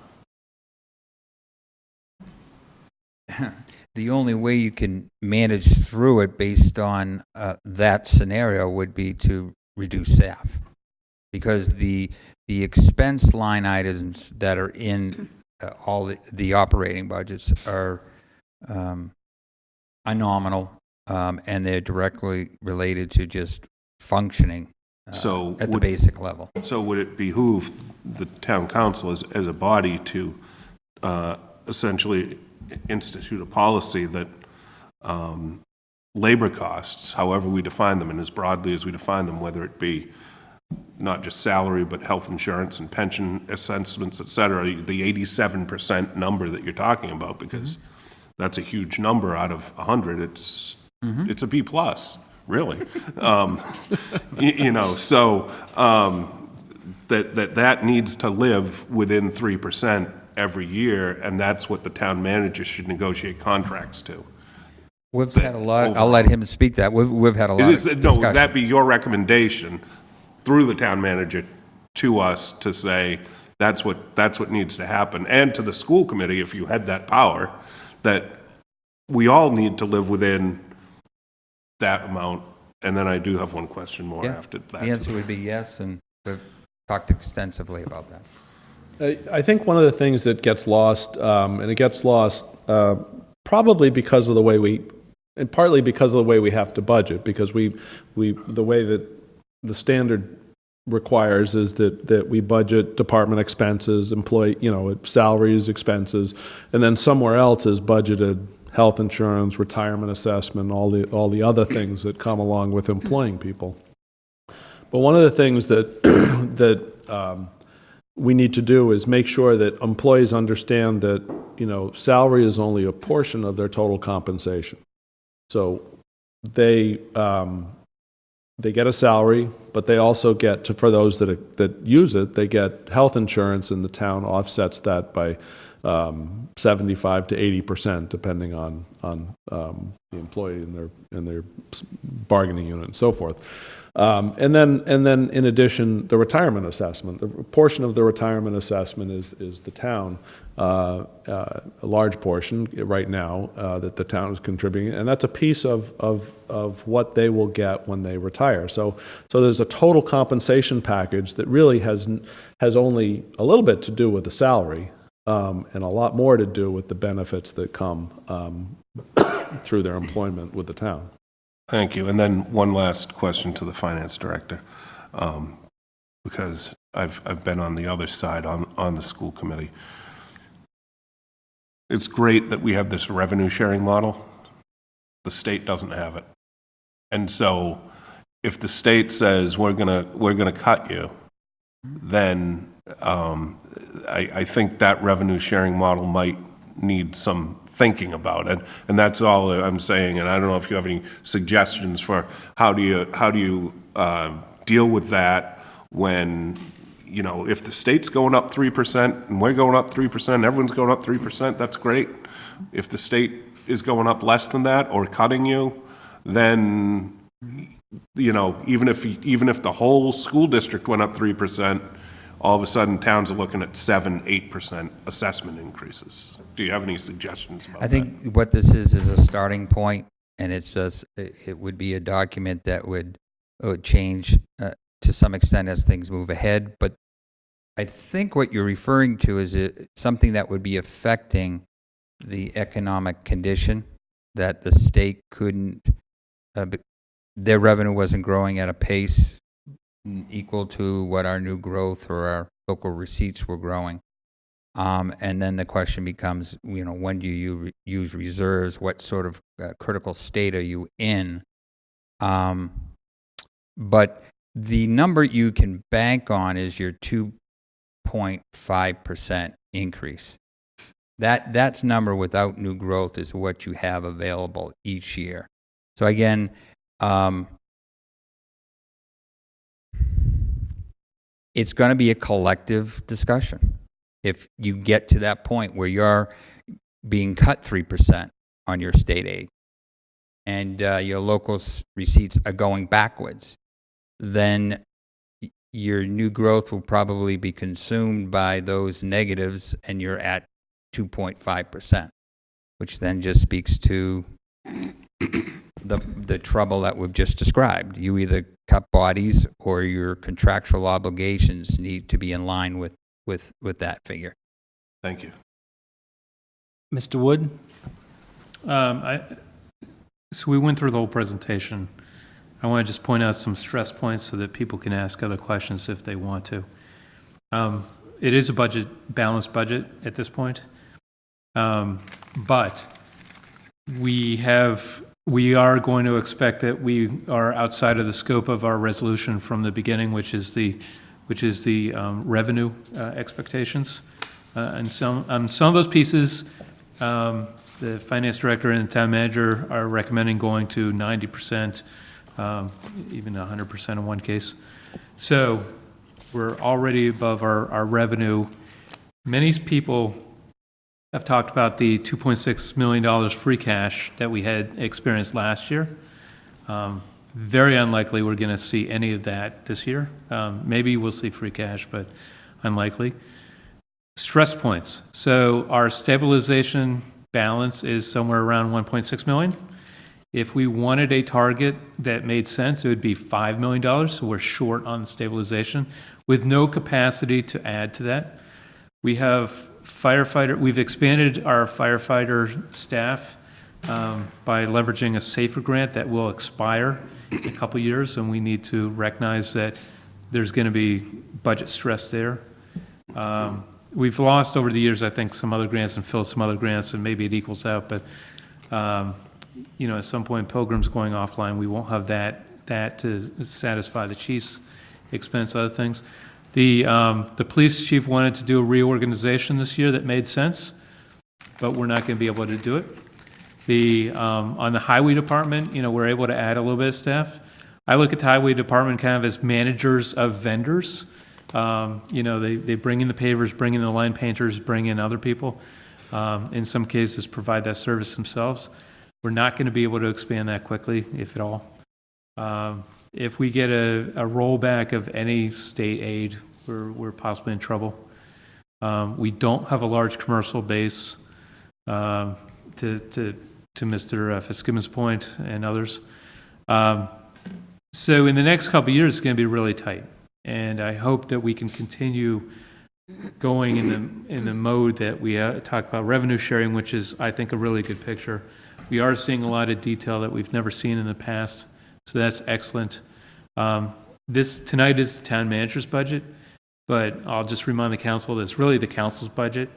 The only way you can manage through it based on that scenario would be to reduce staff. Because the expense line items that are in all the operating budgets are nominal, and they're directly related to just functioning at the basic level. So would it behoove the town council as a body to essentially institute a policy that labor costs, however we define them and as broadly as we define them, whether it be not just salary, but health insurance and pension assessments, et cetera, the 87% number that you're talking about, because that's a huge number out of 100. It's a B plus, really. So that needs to live within 3% every year, and that's what the town manager should negotiate contracts to. We've had a lot, I'll let him speak that, we've had a lot of discussion. No, would that be your recommendation through the town manager to us to say, that's what needs to happen, and to the school committee, if you had that power, that we all need to live within that amount? And then I do have one question more after that. The answer would be yes, and we've talked extensively about that. I think one of the things that gets lost, and it gets lost probably because of the way and partly because of the way we have to budget, because the way that the standard requires is that we budget department expenses, employee, salaries, expenses, and then somewhere else is budgeted health insurance, retirement assessment, all the other things that come along with employing people. But one of the things that we need to do is make sure that employees understand that, salary is only a portion of their total compensation. So they get a salary, but they also get, for those that use it, they get health insurance, and the town offsets that by 75 to 80%, depending on the employee and their bargaining unit and so forth. And then in addition, the retirement assessment. A portion of the retirement assessment is the town, a large portion right now that the town is contributing, and that's a piece of what they will get when they retire. So there's a total compensation package that really has only a little bit to do with the salary, and a lot more to do with the benefits that come through their employment with the town. Thank you. And then one last question to the finance director, because I've been on the other side on the school committee. It's great that we have this revenue sharing model. The state doesn't have it. And so if the state says we're gonna cut you, then I think that revenue sharing model might need some thinking about it, and that's all I'm saying. And I don't know if you have any suggestions for how do you deal with that when, if the state's going up 3% and we're going up 3%, everyone's going up 3%, that's great. If the state is going up less than that or cutting you, then, even if the whole school district went up 3%, all of a sudden towns are looking at 7-8% assessment increases. Do you have any suggestions about that? I think what this is a starting point, and it would be a document that would change to some extent as things move ahead. But I think what you're referring to is something that would be affecting the economic condition, that the state couldn't, their revenue wasn't growing at a pace equal to what our new growth or our local receipts were growing. And then the question becomes, when do you use reserves? What sort of critical state are you in? But the number you can bank on is your 2.5% increase. That's number without new growth is what you have available each year. So again, it's going to be a collective discussion. If you get to that point where you're being cut 3% on your state aid and your local receipts are going backwards, then your new growth will probably be consumed by those negatives, and you're at 2.5%, which then just speaks to the trouble that we've just described. You either cut bodies or your contractual obligations need to be in line with that figure. Thank you. Mr. Wood? So we went through the whole presentation. I want to just point out some stress points so that people can ask other questions if they want to. It is a balanced budget at this point, but we are going to expect that we are outside of the scope of our resolution from the beginning, which is the revenue expectations. And some of those pieces, the finance director and the town manager are recommending going to 90%, even 100% in one case. So we're already above our revenue. Many people have talked about the $2.6 million free cash that we had experienced last year. Very unlikely we're going to see any of that this year. Maybe we'll see free cash, but unlikely. Stress points. So our stabilization balance is somewhere around 1.6 million. If we wanted a target that made sense, it would be $5 million. So we're short on stabilization with no capacity to add to that. We have we've expanded our firefighter staff by leveraging a SAFER grant that will expire in a couple years, and we need to recognize that there's going to be budget stress there. We've lost over the years, I think, some other grants and filled some other grants, and maybe it equals out, but you know, at some point Pilgrim's going offline, we won't have that to satisfy the chief's expense, other things. The police chief wanted to do a reorganization this year that made sense, but we're not going to be able to do it. On the highway department, you know, we're able to add a little bit of staff. I look at the highway department kind of as managers of vendors. You know, they bring in the pavers, bring in the line painters, bring in other people. In some cases, provide that service themselves. We're not going to be able to expand that quickly, if at all. If we get a rollback of any state aid, we're possibly in trouble. We don't have a large commercial base, to Mr. Fitzgibbon's point and others. So in the next couple of years, it's going to be really tight. And I hope that we can continue going in the mode that we talk about revenue sharing, which is, I think, a really good picture. We are seeing a lot of detail that we've never seen in the past, so that's excellent. Tonight is the town manager's budget, but I'll just remind the council that it's really the council's budget.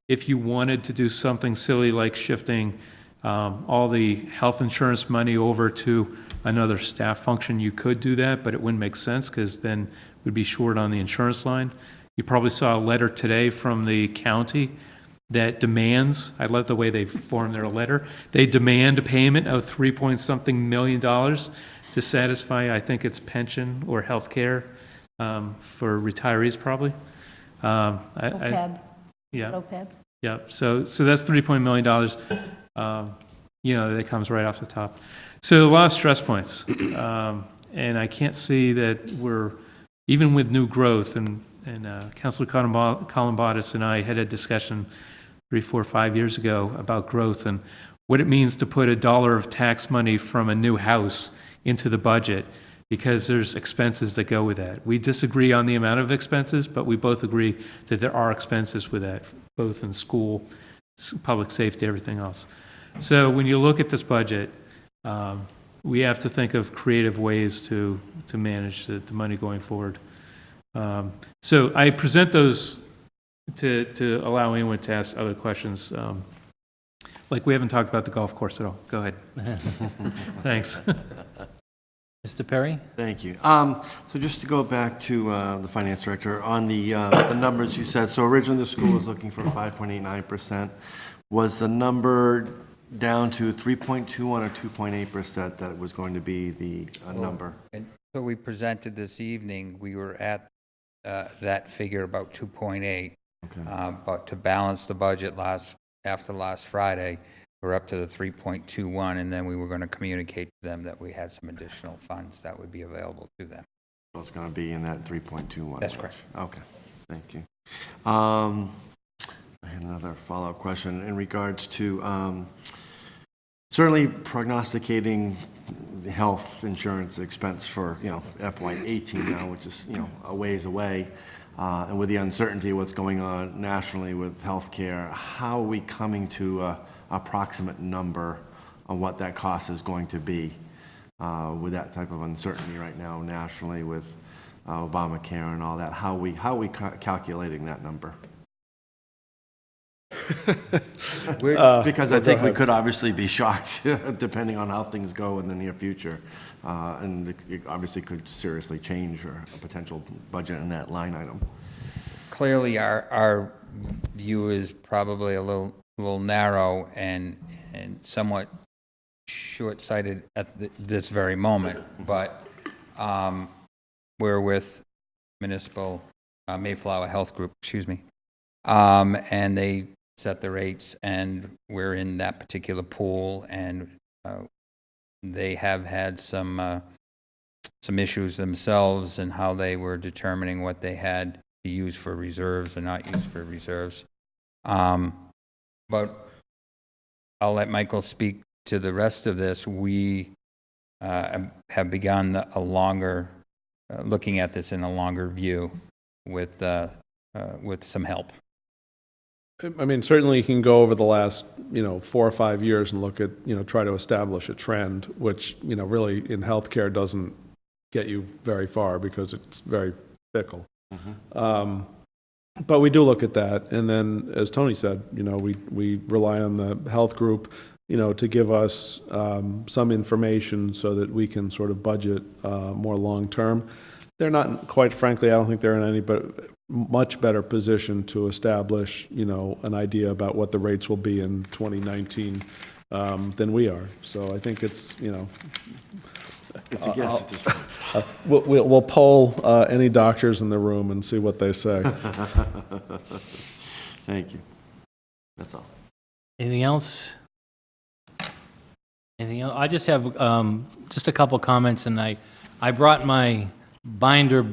If you wanted to do something silly like shifting all the health insurance money over to another staff function, you could do that, but it wouldn't make sense because then we'd be short on the insurance line. You probably saw a letter today from the county that demands, I love the way they formed their letter, they demand a payment of $3-point-something million to satisfy, I think it's pension or health care for retirees probably. OPEB. Yeah. OPEB. Yeah, so that's $3 million, you know, that comes right off the top. So a lot of stress points, and I can't see that we're, even with new growth, and Councilor Columbatis and I had a discussion 3, 4, 5 years ago about growth and what it means to put $1 of tax money from a new house into the budget, because there's expenses that go with that. We disagree on the amount of expenses, but we both agree that there are expenses with that, both in school, public safety, everything else. So when you look at this budget, we have to think of creative ways to manage the money going forward. So I present those to allow anyone to ask other questions. Like we haven't talked about the golf course at all. Go ahead. Thanks. Mr. Perry? Thank you. So just to go back to the finance director, on the numbers you said, so originally the school was looking for 5.89%. Was the number down to 3.21 or 2.8% that it was going to be the number? And so we presented this evening, we were at that figure about 2.8. Okay. But to balance the budget after last Friday, we're up to the 3.21, and then we were going to communicate to them that we had some additional funds that would be available to them. So it's going to be in that 3.21. That's correct. Okay, thank you. I had another follow-up question in regards to certainly prognosticating the health insurance expense for, you know, FY18 now, which is, you know, a ways away, and with the uncertainty of what's going on nationally with healthcare, how are we coming to a approximate number on what that cost is going to be with that type of uncertainty right now nationally with Obamacare and all that? How are we calculating that number? Because I think we could obviously be shocked depending on how things go in the near future, and it obviously could seriously change a potential budget in that line item. Clearly, our view is probably a little narrow and somewhat short-sighted at this very moment, but we're with Municipal Mayflower Health Group, and they set the rates, and we're in that particular pool, and they have had some issues themselves in how they were determining what they had to use for reserves or not use for reserves. But I'll let Michael speak to the rest of this. We have begun a longer, looking at this in a longer view with some help. I mean, certainly you can go over the last, 4 or 5 years and look at, try to establish a trend, which, really in healthcare doesn't get you very far because it's very fickle. Mm-hmm. But we do look at that, and then, as Tony said, we rely on the health group. to give us some information so that we can sort of budget more long-term. They're not, quite frankly, I don't think they're in any much better position to establish, an idea about what the rates will be in 2019 than we are. So I think it's, It's a guess at this point. we'll poll any doctors in the room and see what they say. Thank you. That's all. Anything else? Anything else? I just have just a couple comments, and I brought my binder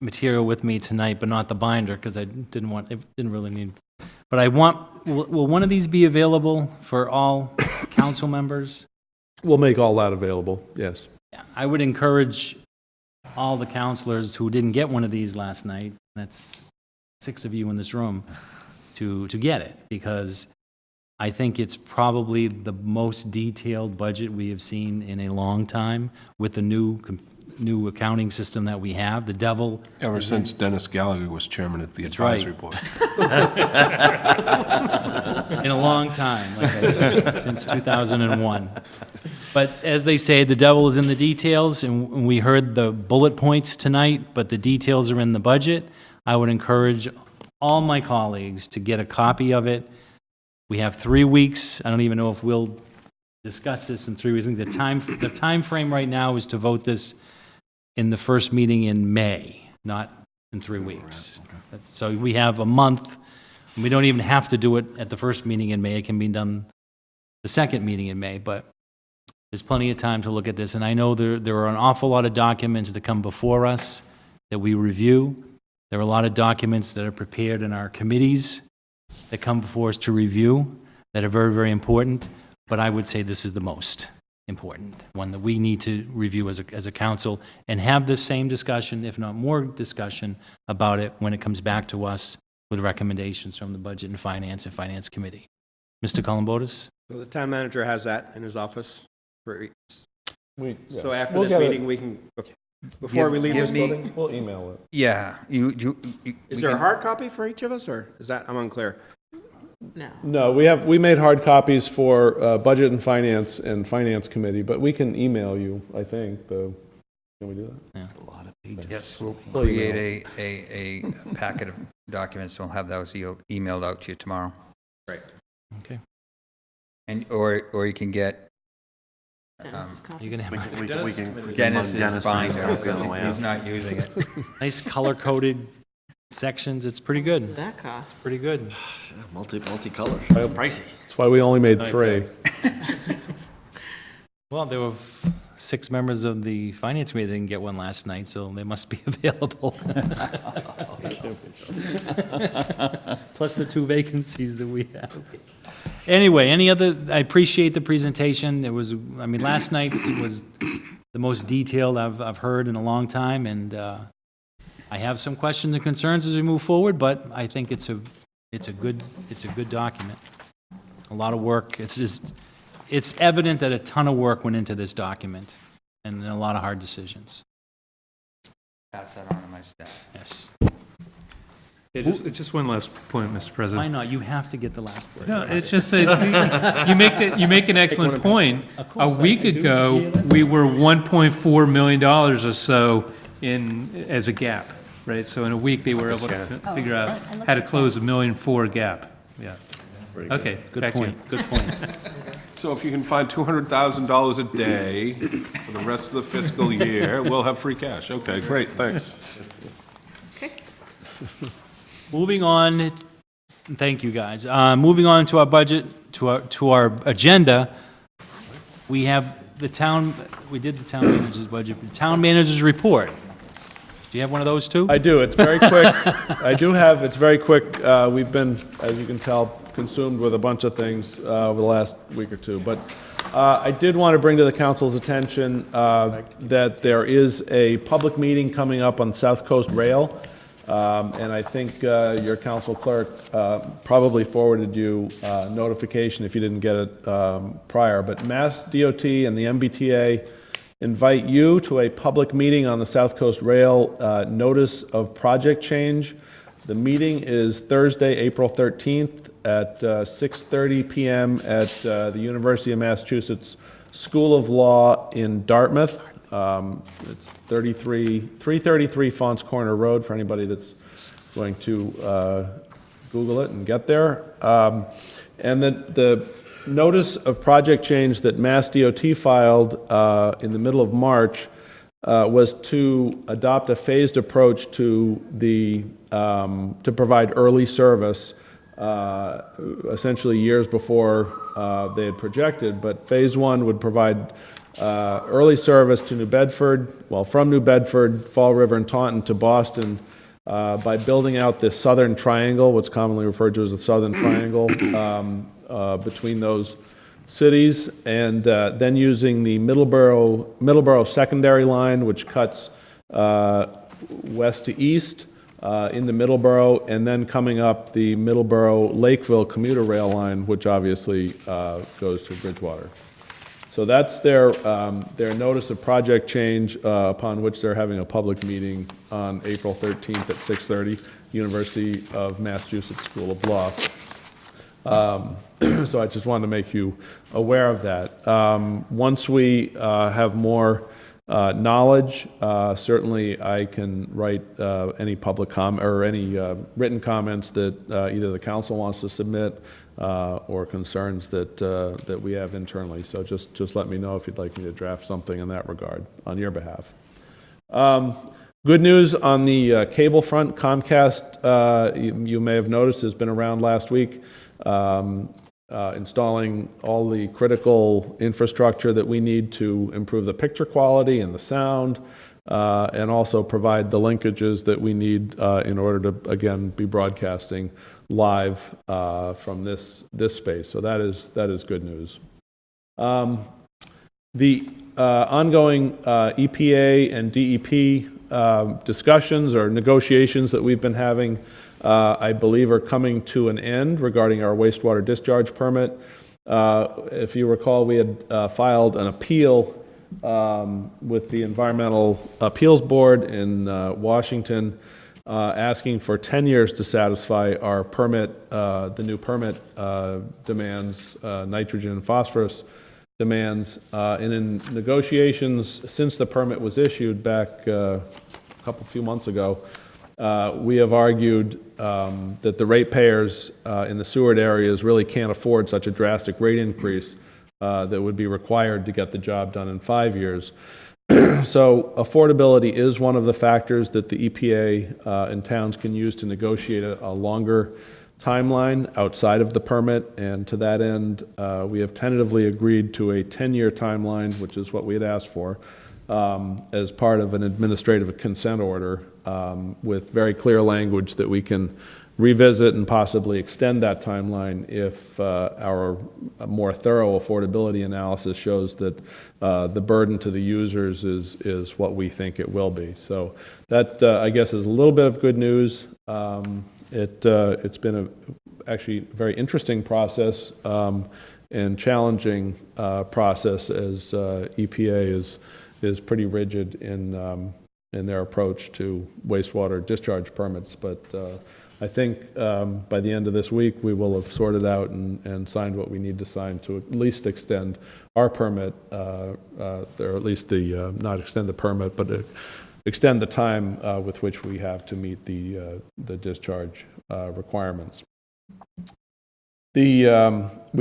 material with me tonight, but not the binder, because I didn't really need. But will one of these be available for all council members? We'll make all that available, yes. I would encourage all the counselors who didn't get one of these last night, that's 6 of you in this room, to get it, because I think it's probably the most detailed budget we have seen in a long time with the new accounting system that we have. The devil... Ever since Dennis Gallagher was chairman of the advisory board. In a long time, like I said, since 2001. But as they say, the devil is in the details, and we heard the bullet points tonight, but the details are in the budget. I would encourage all my colleagues to get a copy of it. We have 3 weeks. I don't even know if we'll discuss this in 3 weeks. I think the time frame right now is to vote this in the first meeting in May, not in 3 weeks. So we have a month. We don't even have to do it at the first meeting in May. It can be done the second meeting in May, but there's plenty of time to look at this. And I know there are an awful lot of documents that come before us that we review. There are a lot of documents that are prepared in our committees that come before us to review that are very, very important. But I would say this is the most important one that we need to review as a council and have the same discussion, if not more discussion, about it when it comes back to us with recommendations from the Budget and Finance Committee. Mr. Columbotus? So the town manager has that in his office. So after We'll this get it. meeting, we can, before we leave this building? We'll email it. Yeah, Is there a hard copy for each of us, or is that, I'm unclear? No. No, we made hard copies for Budget and Finance Committee, but we can email you, I think, can we do that? Yes, we'll create a packet of documents, we'll have those emailed out to you tomorrow. Right. Okay. Or you can get You're gonna have We can Dennis's Dennis binder, for his because he's not using it. nice color-coded sections. It's pretty good. That costs. Pretty good. multicolor. It's pricey. That's why we only made 3. Well, there were 6 members of the Finance Committee that didn't get one last night, so they must be available. Plus the 2 vacancies that we have. Anyway, I appreciate the presentation. It was, last night was the most detailed I've heard in a long time, and I have some questions and concerns as we move forward, but I think it's a good document. A lot of work. It's evident that a ton of work went into this document and a lot of hard decisions. Pass that on to my staff. Yes. Yeah, just one last point, Mr. Why President. not? You have to get the last word. No, it's just that you make an excellent point. A week ago, we were $1.4 million or so as a gap, right? So in a week, they were able to figure out how to close $1.4 million gap. Yeah. Okay, Good point. Good point. So if you can find $200,000 a day for the rest of the fiscal year, we'll have free cash. Okay, great, thanks. Okay. Moving on, thank you, guys. Moving on to our budget, to our agenda, we have we did the town manager's budget, the town manager's report. Do you have one of those too? I do. It's very quick. It's very quick. We've been, as you can tell, consumed with a bunch of things over the last week or two. But I did want to bring to the council's attention that there is a public meeting coming up on South Coast Rail. And I think your council clerk probably forwarded you notification if you didn't get it prior. But Mass DOT and the MBTA invite you to a public meeting on the South Coast Rail notice of project change The meeting is Thursday, April 13th at 6:30 PM at the University of Massachusetts School of Law in Dartmouth. It's 333 Fons Corner Road for anybody that's going to Google it and get there. And the notice of project change that Mass DOT filed in the middle of March was to adopt a phased approach to to provide early service, essentially years before they had projected. But Phase 1 would provide early service to New Bedford, from New Bedford, Fall River, and Taunton to Boston by building out this southern triangle, what's commonly referred to as the southern triangle, between those cities, and then using the Middleborough secondary line, which cuts west to east into Middleborough, and then coming up the Middleborough-Lakeville commuter rail line, which obviously goes to Bridgewater. So that's their notice of project change, upon which they're having a public meeting on April 13th at 6:30, University of Massachusetts School of Law. So I just wanted to make you aware of that. Once we have more knowledge, certainly I can write any public or any written comments that either the council wants to submit or concerns that we have internally. So just let me know if you'd like me to draft something in that regard on your behalf. Good news on the cable front. Comcast, you may have noticed, has been around last week, installing all the critical infrastructure that we need to improve the picture quality and the sound, and also provide the linkages that we need in order to, again, be broadcasting live from this space. So that is good news. The ongoing EPA and DEP discussions or negotiations that we've been having, I believe, are coming to an end regarding our wastewater discharge permit. If you recall, we had filed an appeal with the Environmental Appeals Board in Washington, asking for 10 years to satisfy our permit, the new permit demands, nitrogen and phosphorus demands. And in negotiations since the permit was issued back a few months ago, we have argued that the ratepayers in the Seward areas really can't afford such a drastic rate increase that would be required to get the job done in 5 years. So affordability is one of the factors that the EPA and towns can use to negotiate a longer timeline outside of the permit, and to that end, we have tentatively agreed to a 10-year timeline, which is what we had asked for, as part of an administrative consent order, with very clear language that we can revisit and possibly extend that timeline if our more thorough affordability analysis shows that the burden to the users is what we think it will be. So that, I guess, is a little bit of good news. It's been actually very interesting process and challenging process, as EPA is pretty rigid in their approach to wastewater discharge permits. But I think by the end of this week, we will have sorted out and signed what we need to sign to at least extend our permit, or at least not extend the permit, but extend the time with which we have to meet the discharge requirements. We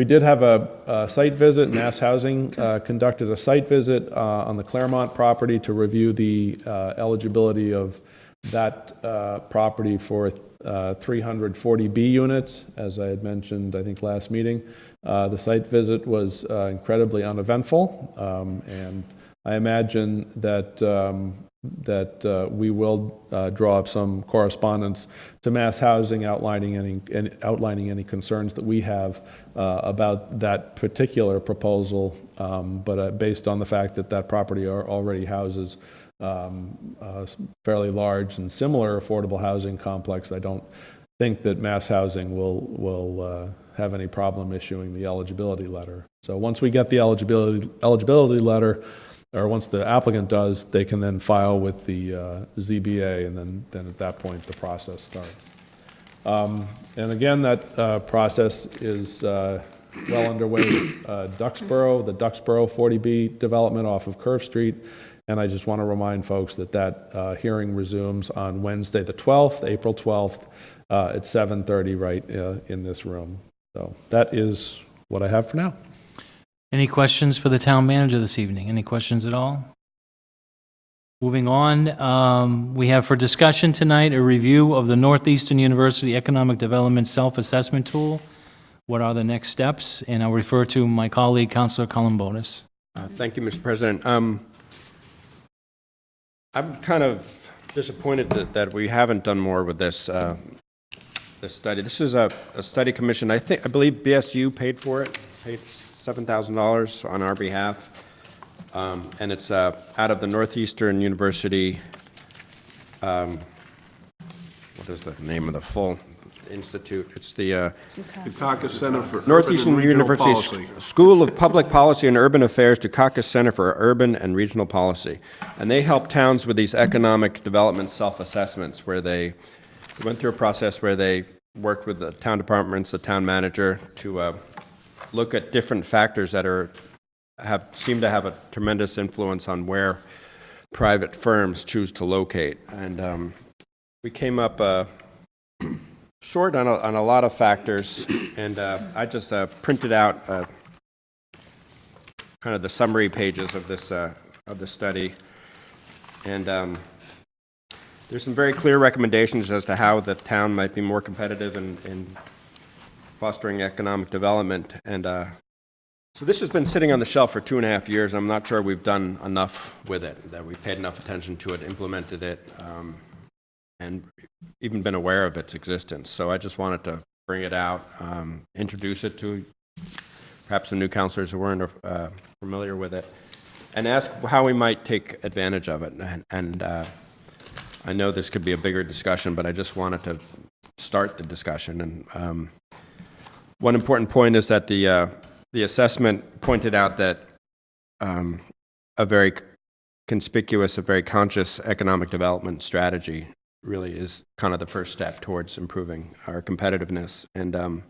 did have a site visit. Mass Housing conducted a site visit on the Claremont property to review the eligibility of that property for 340B units, as I had mentioned, I think, last meeting. The site visit was incredibly uneventful, and I imagine that we will draw up some correspondence to Mass Housing outlining any concerns that we have about that particular proposal, but based on the fact that that property already houses a fairly large and similar affordable housing complex, I don't think that Mass Housing will have any problem issuing the eligibility letter. So once we get the eligibility letter, or once the applicant does, they can then file with the ZBA, and then at that point, the process starts. And again, that process is well underway with Duxboro, the Duxboro 40B development off of Curve Street. And I just want to remind folks that that hearing resumes on Wednesday, the 12th, April 12th, at 7:30 right in this room. So that is what I have for now. Any questions for the town manager this evening? Any questions at all? Moving on, we have for discussion tonight a review of the Northeastern University Economic Development Self-Assessment Tool. What are the next steps? And I'll refer to my colleague, Councilor Columbotus. Thank you, Mr. President. I'm kind of disappointed that we haven't done more with this study. This is a study commission. I believe BSU paid for it, paid $7,000 on our behalf, and it's out of the Northeastern University. What is the name of the full institute? It's the Dukakis Center for Northeastern Urban and Regional University Policy. School of Public Policy and Urban Affairs, Dukakis Center for Urban and Regional Policy. And they help towns with these economic development self-assessments where they went through a process where they worked with the town departments, the town manager, to look at different factors that seem to have a tremendous influence on where private firms choose to locate. And we came up short on a lot of factors, and I just printed out kind of the summary pages of the study, and there's some very clear recommendations as to how the town might be more competitive in fostering economic development. And so this has been sitting on the shelf for 2.5 years. I'm not sure we've done enough with it, that we've paid enough attention to it, implemented it, and even been aware of its existence. So I just wanted to bring it out, introduce it to perhaps the new counselors who weren't familiar with it, and ask how we might take advantage of it. And I know this could be a bigger discussion, but I just wanted to start the discussion. And one important point is that the assessment pointed out that a very conspicuous, a very conscious economic development strategy really is kind of the first step towards improving our competitiveness. And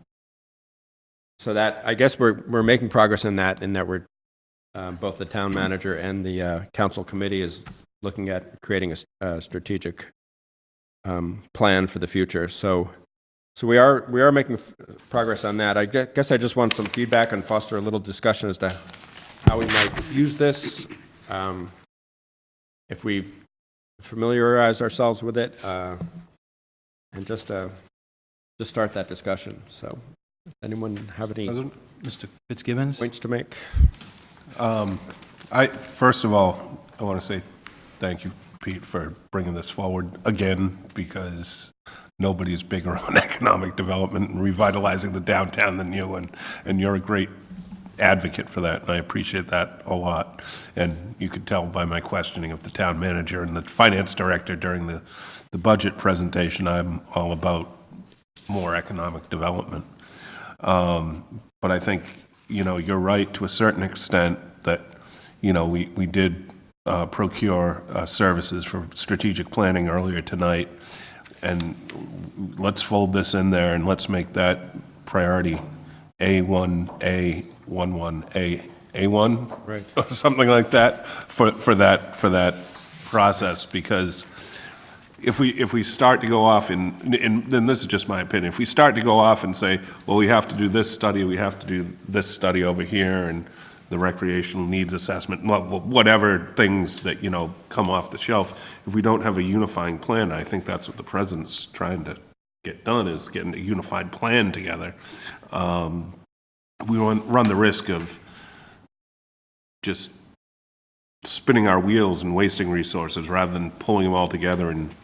so that, I guess we're making progress in that we're, both the town manager and the council committee is looking at creating a strategic plan for the future. So we are making progress on that. I guess I just want some feedback and foster a little discussion as to how we might use this, if we familiarize ourselves with it, and just start that discussion. So, does anyone have any Mr. Fitzgibbons? points to make? First of all, I want to say thank you, Pete, for bringing this forward again, because nobody's bigger on economic development and revitalizing the downtown than you, and you're a great advocate for that, and I appreciate that a lot. And you could tell by my questioning of the town manager and the finance director during the budget presentation, I'm all about more economic development. But I think, you're right to a certain extent that, we did procure services for strategic planning earlier tonight, and let's fold this in there and let's make that priority A1, Right. or something like that for that process, because if we start to go off and then this is just my opinion, if we start to go off and say, well, we have to do this study, we have to do this study over here, and the recreational needs assessment, whatever things that, come off the shelf, if we don't have a unifying plan, I think that's what the president's trying to get done, is getting a unified plan together. We run the risk of just spinning our wheels and wasting resources rather than pulling them all together and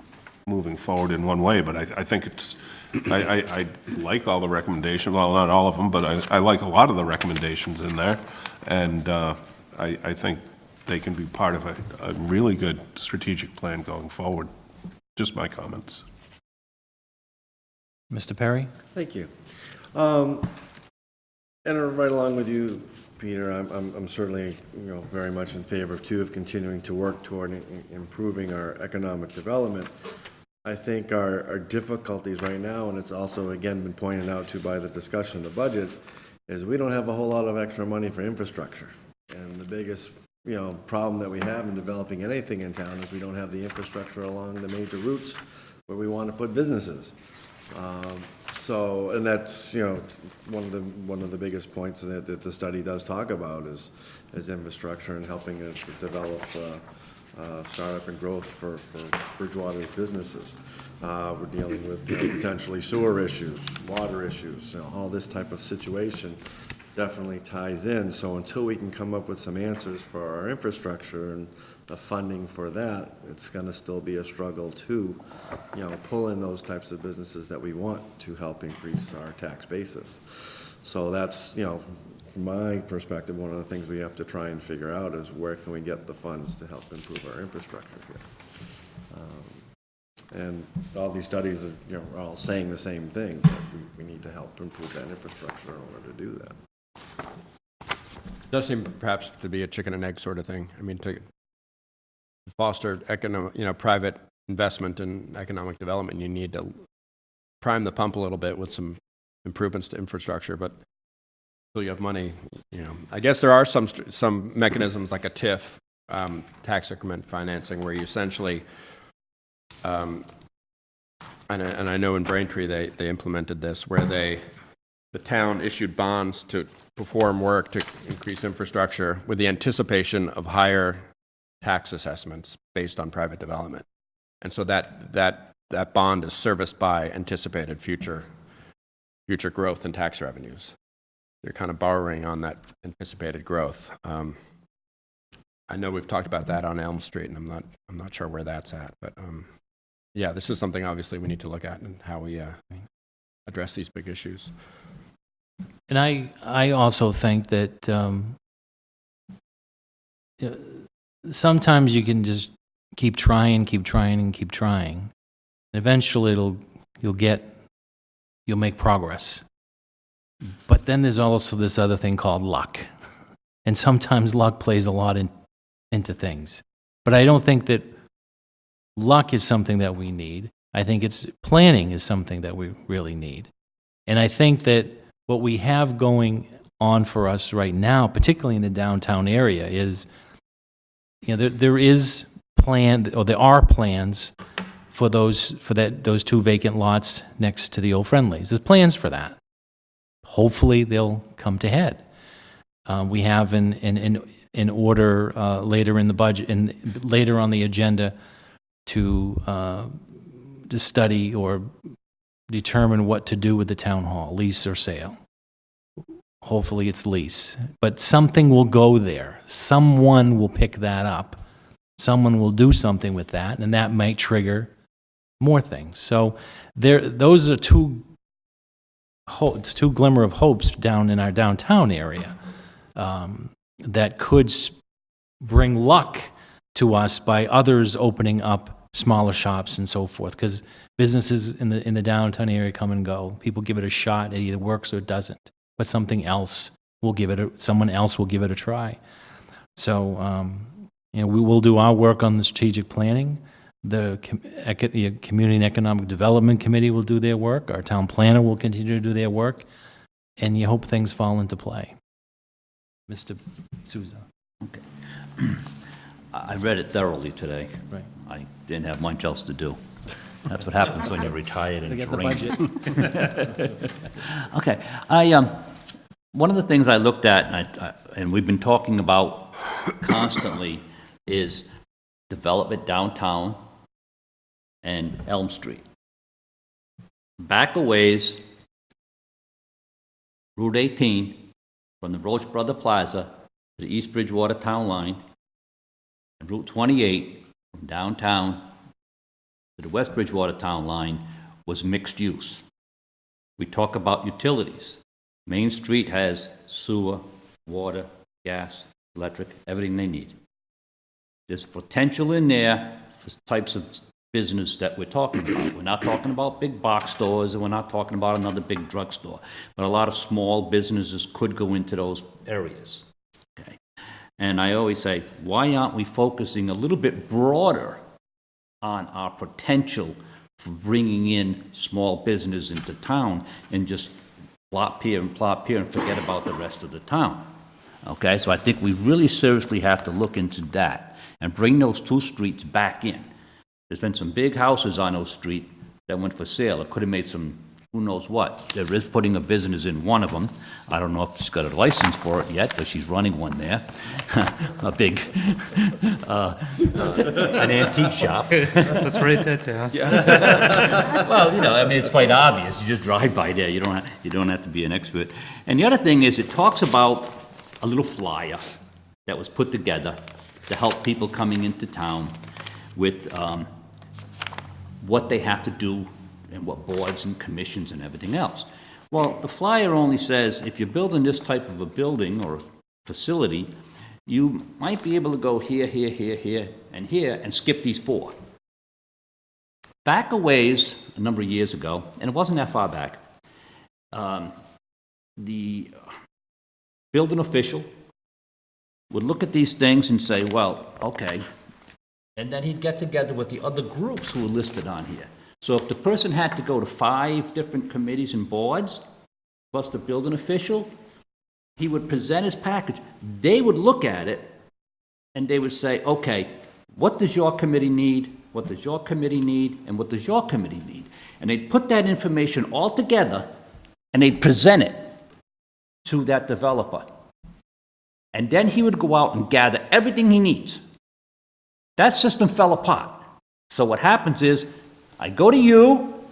moving forward in one way. But I think I like all the recommendations, well, not all of them, but I like a lot of the recommendations in there. And I think they can be part of a really good strategic plan going forward. Just my comments. Mr. Perry? Thank you. And right along with you, Peter, I'm certainly, very much in favor of continuing to work toward improving our economic development. I think our difficulties right now, and it's also, again, been pointed out to by the discussion of the budget, is we don't have a whole lot of extra money for infrastructure. And the biggest, problem that we have in developing anything in town is we don't have the infrastructure along the major routes where we want to put businesses. So, and that's, one of the biggest points that the study does talk about is infrastructure and helping it develop startup and growth for Bridgewater's businesses. We're dealing with potentially sewer issues, water issues, all this type of situation definitely ties in. So until we can come up with some answers for our infrastructure and the funding for that, it's going to still be a struggle to, pull in those types of businesses that we want to help increase our tax basis. So that's, from my perspective, one of the things we have to try and figure out is where can we get the funds to help improve our infrastructure here. And all these studies are, are all saying the same thing, that we need to help improve that infrastructure in order to do that. It does seem perhaps to be a chicken and egg sort of thing. I mean, to foster economic, private investment in economic development, you need to prime the pump a little bit with some improvements to infrastructure, but until you have money, I guess there are some mechanisms like a TIF, tax increment financing, where you essentially, and I know in Braintree they implemented this, where the town issued bonds to perform work to increase infrastructure with the anticipation of higher tax assessments based on private development. And so that bond is serviced by anticipated future growth in tax revenues. They're kind of borrowing on that anticipated growth. I know we've talked about that on Elm Street, and I'm not sure where that's at, but yeah, this is something obviously we need to look at and how we address these big issues. And I also think that sometimes you can just keep trying, and keep trying. And eventually you'll make progress. But then there's also this other thing called luck. And sometimes luck plays a lot into things. But I don't think that luck is something that we need. I think planning is something that we really need. And I think that what we have going on for us right now, particularly in the downtown area, is there are plans for those two vacant lots next to the old Friendlies. There's plans for that. Hopefully they'll come to head. We have in order later in the budget and later on the agenda to study or determine what to do with the town hall, lease or sale. Hopefully it's lease, but something will go there. Someone will pick that up. Someone will do something with that, and that might trigger more things. So those are two glimmer of hopes down in our downtown area that could bring luck to us by others opening up smaller shops and so forth, because businesses in the downtown area come and go. People give it a shot. It either works or it doesn't. But someone else will give it a try. So, we will do our work on the strategic planning. The Community and Economic Development Committee will do their work. Our town planner will continue to do their work. And you hope things fall into play. Mr. Souza. Okay. I read it thoroughly today. Right. I didn't have much else to do. That's what happens when you're retired and Forget drained. the budget. Okay, one of the things I looked at, and we've been talking about constantly, is development downtown and Elm Street. Back a ways, Route 18, from the Roach Brother Plaza to the East Bridgewater Town Line, and Route 28 from downtown to the West Bridgewater Town Line was mixed use. We talk about utilities. Main Street has sewer, water, gas, electric, everything they need. There's potential in there for types of business that we're talking about. We're not talking about big box stores, and we're not talking about another big drugstore. But a lot of small businesses could go into those areas. Okay. And I always say, why aren't we focusing a little bit broader on our potential for bringing in small business into town and just plop here and forget about the rest of the town. Okay, so I think we really seriously have to look into that and bring those two streets back in. There's been some big houses on those streets that went for sale. It could have made some, who knows what. There is putting a business in one of them. I don't know if she's got a license for it yet, but she's running one there. A big, an antique shop. Let's write that down. Well, you know, I mean, it's quite obvious. You just drive by there. You don't have to be an expert. And the other thing is, it talks about a little flyer that was put together to help people coming into town with what they have to do and what boards and commissions and everything else. Well, the flyer only says if you're building this type of a building or a facility, you might be able to go here, here, here, and skip these 4. Back a ways, a number of years ago, and it wasn't that far back, the building official would look at these things and say, well, okay, and then he'd get together with the other groups who were listed on here. So if the person had to go to 5 different committees and boards, plus the building official, he would present his package. They would look at it, and they would say, okay, what does your committee need? What does your committee need? And what does your committee need? And they'd put that information all together, and they'd present it to that developer. And then he would go out and gather everything he needs. That system fell apart. So what happens is, I go to you,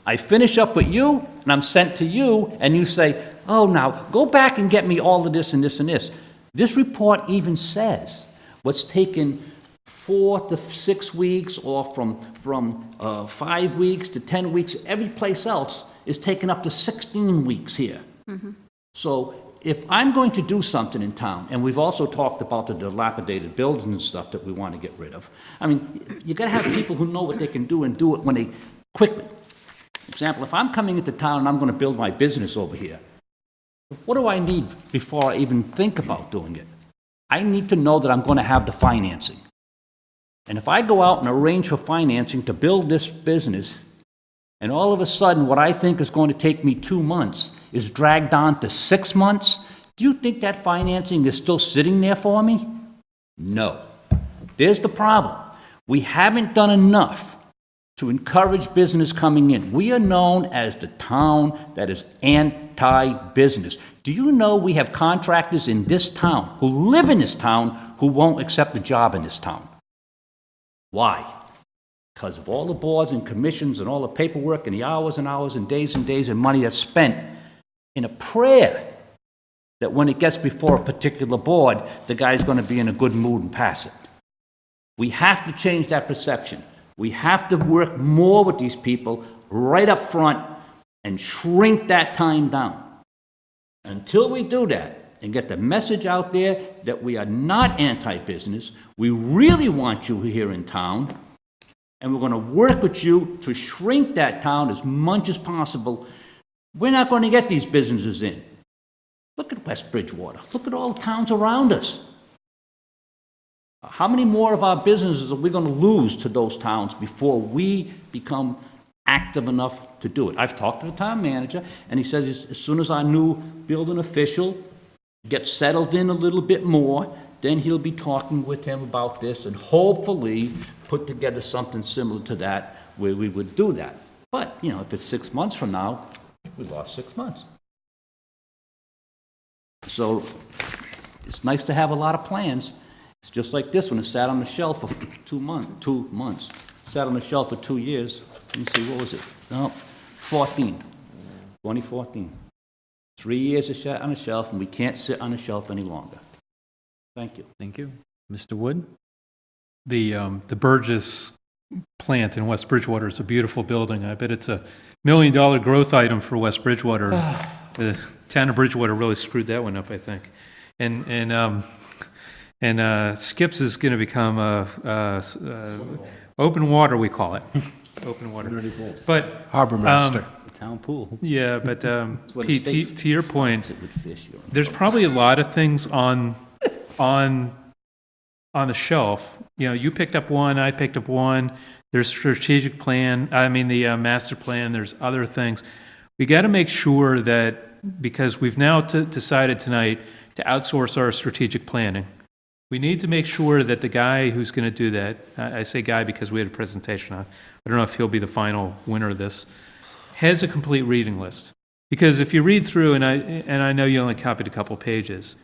I finish up with you, and I'm sent to you, and you say, oh, now, go back and get me all of this and this and this. This report even says what's taken 4 to 6 weeks, or from 5 weeks to 10 weeks, every place else is taken up to 16 weeks here. So if I'm going to do something in town, and we've also talked about the dilapidated buildings and stuff that we want to get rid of, I mean, you got to have people who know what they can do and do it when they quickly. For example, if I'm coming into town and I'm going to build my business over here, what do I need before I even think about doing it? I need to know that I'm going to have the financing. And if I go out and arrange for financing to build this business, and all of a sudden what I think is going to take me 2 months is dragged on to 6 months, do you think that financing is still sitting there for me? No. There's the problem. We haven't done enough to encourage business coming in. We are known as the town that is anti-business. Do you know we have contractors in this town who live in this town who won't accept a job in this town? Why? Because of all the boards and commissions and all the paperwork and the hours and days and money that's spent in a prayer that when it gets before a particular board, the guy's going to be in a good mood and pass it. We have to change that perception. We have to work more with these people right up front and shrink that time down. Until we do that and get the message out there that we are not anti-business, we really want you here in town, and we're going to work with you to shrink that town as much as possible, we're not going to get these businesses in. Look at West Bridgewater. Look at all the towns around us. How many more of our businesses are we going to lose to those towns before we become active enough to do it? I've talked to the town manager, and he says as soon as our new building official gets settled in a little bit more, then he'll be talking with him about this and hopefully put together something similar to that where we would do that. But, you know, if it's 6 months from now, we've lost 6 months. So it's nice to have a lot of plans. It's just like this one. It sat on the shelf for 2 months. Sat on the shelf for 2 years. Let me see, what was it? No, 2014. 3 years it sat on the shelf, and we can't sit on the shelf any longer. Thank you. Thank you. Mr. Wood? The Burgess plant in West Bridgewater is a beautiful building. I bet it's $1 million growth item for West Bridgewater. The town of Bridgewater really screwed that one up, I think. And Skips is going to become open water, we call it. Open water. But Harbor Master. Town pool. yeah, but what Pete, a state to your point, It with fish. there's probably a lot of things on on the shelf. You know, you picked up one, I picked up one. There's strategic plan, the master plan, there's other things. We got to make sure that, because we've now decided tonight to outsource our strategic planning, we need to make sure that the guy who's going to do that, I say guy because we had a presentation on, I don't know if he'll be the final winner of this, has a complete reading list. Because if you read through, and I know you only copied a couple pages,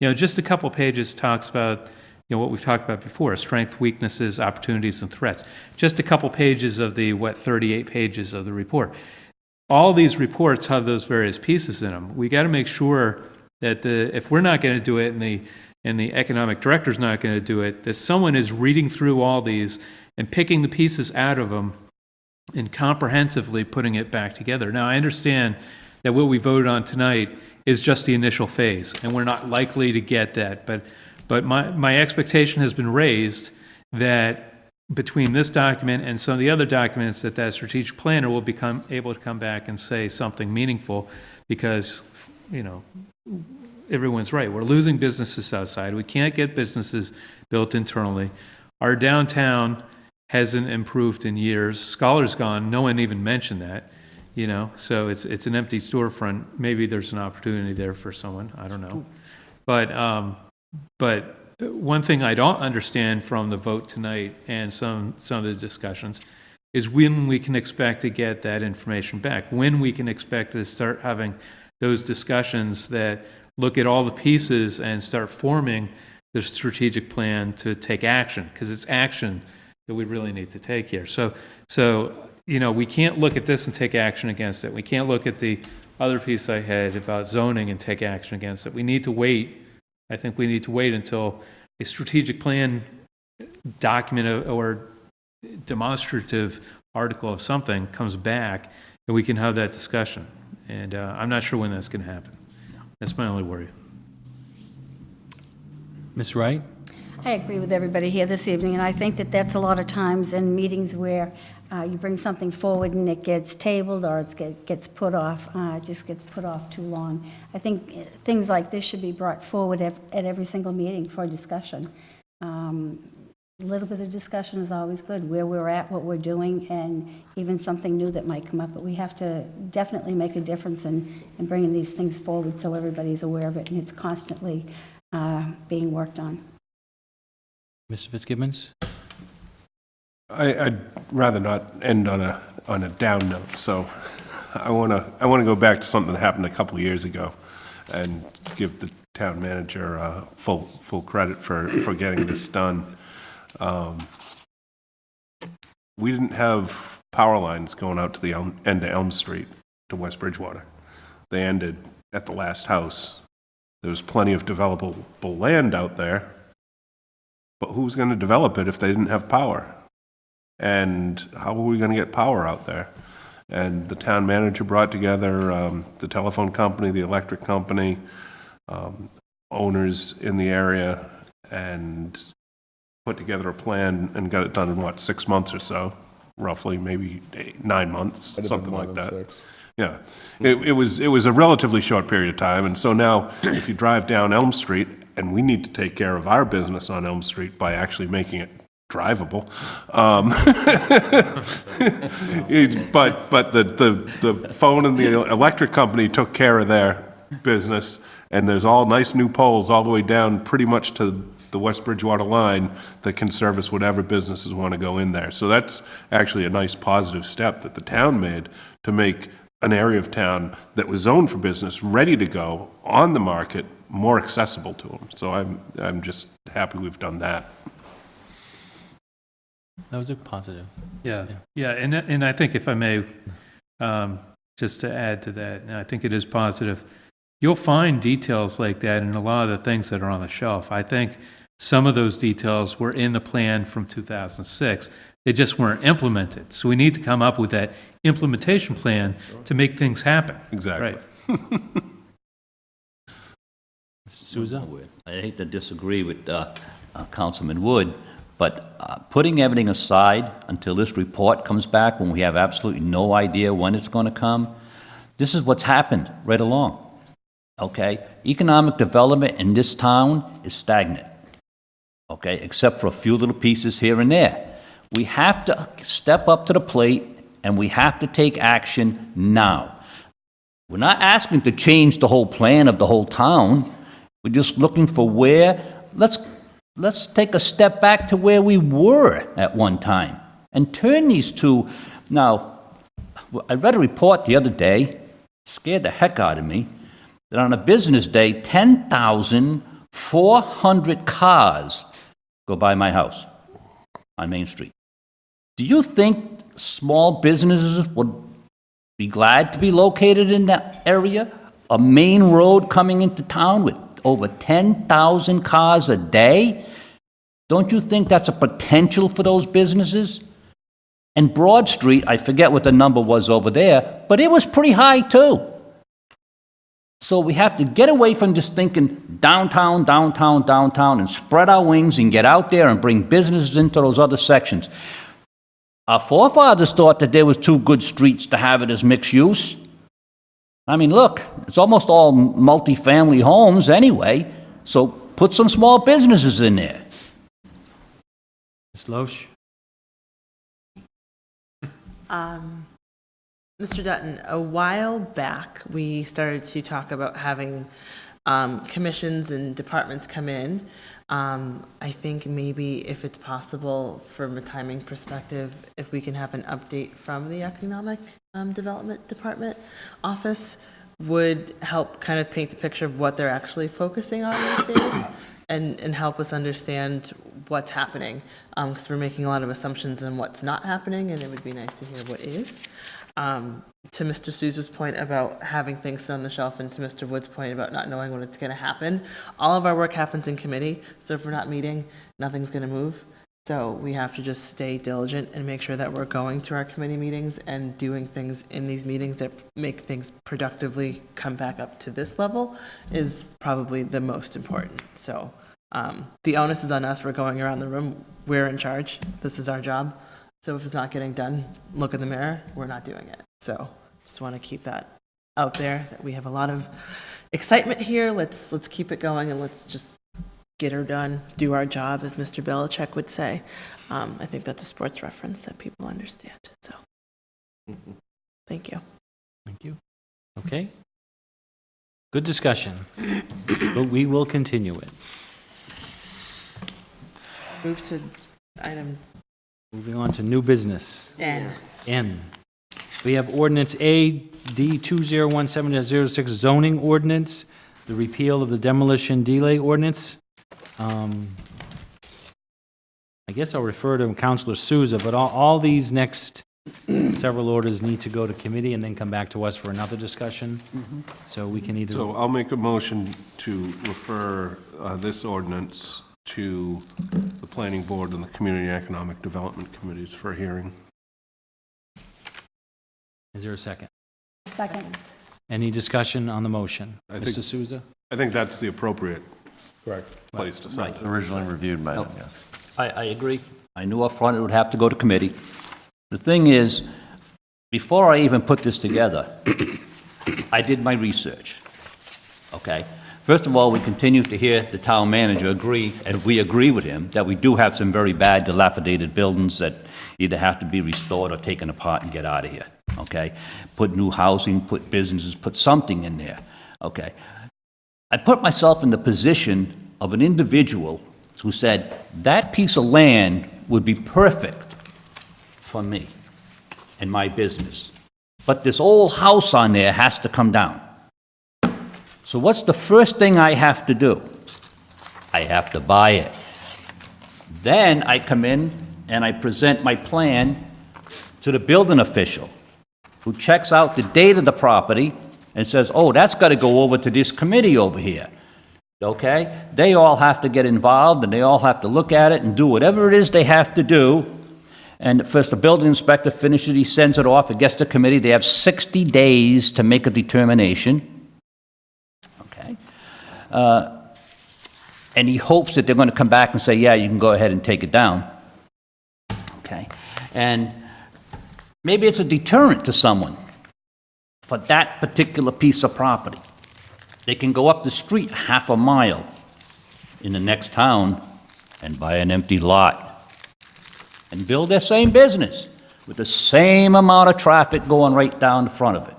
you know, just a couple pages talks about, you know, what we've talked about before, strengths, weaknesses, opportunities, and threats. Just a couple pages of the, 38 pages of the report. All these reports have those various pieces in them. We got to make sure that if we're not going to do it and the economic director's not going to do it, that someone is reading through all these and picking the pieces out of them and comprehensively putting it back together. Now, I understand that what we voted on tonight is just the initial phase, and we're not likely to get that. But my expectation has been raised that between this document and some of the other documents, that strategic planner will become able to come back and say something meaningful, because, you know, everyone's right. We're losing businesses outside. We can't get businesses built internally. Our downtown hasn't improved in years. Scholar's gone. No one even mentioned that, you know. So it's an empty storefront. Maybe there's an opportunity there for someone. I don't know. But one thing I don't understand from the vote tonight and some of the discussions is when we can expect to get that information back, when we can expect to start having those discussions that look at all the pieces and start forming the strategic plan to take action, because it's action that we really need to take here. So, you know, we can't look at this and take action against it. We can't look at the other piece I had about zoning and take action against it. We need to wait. I think we need to wait until a strategic plan document or demonstrative article of something comes back, and we can have that discussion. And I'm not sure when that's going to happen. That's my only worry. Ms. Wright? I agree with everybody here this evening, and I think that that's a lot of times in meetings where you bring something forward and it gets tabled or it gets put off, it just gets put off too long. I think things like this should be brought forward at every single meeting for discussion. A little bit of discussion is always good, where we're at, what we're doing, and even something new that might come up. But we have to definitely make a difference in bringing these things forward so everybody's aware of it and it's constantly being worked on. Mr. Fitzgibbons? I'd rather not end on a down note, so I want to go back to something that happened a couple of years ago and give the town manager full credit for getting this done. We didn't have power lines going out to the end of Elm Street to West Bridgewater. They ended at the last house. There was plenty of developable land out there, but who was going to develop it if they didn't have power? And how were we going to get power out there? And the town manager brought together the telephone company, the electric company, owners in the area, and put together a plan and got it done in, 6 months or so, roughly, maybe 9 months, something like that. Yeah, it was a relatively short period of time, and so now if you drive down Elm Street, and we need to take care of our business on Elm Street by actually making it drivable. But the phone and the electric company took care of their business, and there's all nice new poles all the way down pretty much to the West Bridgewater line that can service whatever businesses want to go in there. So that's actually a nice positive step that the town made to make an area of town that was zoned for business ready to go on the market more accessible to them. So I'm just happy we've done that. That was a positive. Yeah, and I think if I may, just to add to that, and I think it is positive, you'll find details like that in a lot of the things that are on the shelf. I think some of those details were in the plan from 2006. They just weren't implemented. So we need to come up with that implementation plan to make things happen. Exactly. Right. Mr. Souza? I hate to disagree with Councilman Wood, but putting everything aside until this report comes back, when we have absolutely no idea when it's going to come, this is what's happened right along. Okay? Economic development in this town is stagnant. okay, except for a few little pieces here and there. We have to step up to the plate, and we have to take action now. We're not asking to change the whole plan of the whole town. We're just looking for let's take a step back to where we were at one time and turn these two. Now, I read a report the other day, scared the heck out of me, that on a business day, 10,400 cars go by my house on Main Street. Do you think small businesses would be glad to be located in that area? A main road coming into town with over 10,000 cars a day? Don't you think that's a potential for those businesses? And Broad Street, I forget what the number was over there, but it was pretty high too. So we have to get away from just thinking downtown, downtown, downtown, and spread our wings and get out there and bring businesses into those other sections. Our forefathers thought that there was two good streets to have it as mixed use. I mean, look, it's almost all multifamily homes anyway, so put some small businesses in there. Ms. Loesch? Mr. Dutton, a while back, we started to talk about having commissions and departments come in. I think maybe if it's possible from a timing perspective, if we can have an update from the Economic Development Department office would help kind of paint the picture of what they're actually focusing on these days and help us understand what's happening. Because we're making a lot of assumptions on what's not happening, and it would be nice to hear what is. To Mr. Souza's point about having things sit on the shelf, and to Mr. Wood's point about not knowing when it's going to happen, all of our work happens in committee, so if we're not meeting, nothing's going to move. So we have to just stay diligent and make sure that we're going to our committee meetings and doing things in these meetings that make things productively come back up to this level is probably the most important. So the onus is on us. We're going around the room. We're in charge. This is our job. So if it's not getting done, look in the mirror. We're not doing it. So just want to keep that out there, that we have a lot of excitement here. Let's keep it going, and let's just get her done, do our job, as Mr. Belichick would say. I think that's a sports reference that people understand. So thank you. Thank you. Okay. Good discussion, but we will continue it. Move to item Moving on to new business. N. N. We have ordinance AD 2017-06 zoning ordinance, the repeal of the demolition delay ordinance. I guess I'll refer to Councilor Souza, but all these next several orders need to go to committee and then come back to us for another discussion. So we can either. So I'll make a motion to refer this ordinance to the Planning Board and the Community Economic Development Committees for a hearing. Is there a second? Second. Any discussion on the motion? I think- Mr. Souza? I think that's the appropriate place to send it. Originally reviewed by them, yes. I agree. I knew up front it would have to go to committee. The thing is, before I even put this together, I did my research, okay? First of all, we continue to hear the town manager agree, and we agree with him, that we do have some very bad dilapidated buildings that either have to be restored or taken apart and get out of here, okay? Put new housing, put businesses, put something in there, okay? I put myself in the position of an individual who said, that piece of land would be perfect for me and my business. But this old house on there has to come down. So what's the first thing I have to do? I have to buy it. Then I come in and I present my plan to the building official, who checks out the date of the property and says, oh, that's got to go over to this committee over here. Okay? They all have to get involved, and they all have to look at it and do whatever it is they have to do. And first, the building inspector finishes, he sends it off, it gets to committee. They have 60 days to make a determination. Okay? And he hopes that they're going to come back and say, yeah, you can go ahead and take it down. Okay? And maybe it's a deterrent to someone for that particular piece of property. They can go up the street half a mile in the next town and buy an empty lot and build their same business with the same amount of traffic going right down the front of it.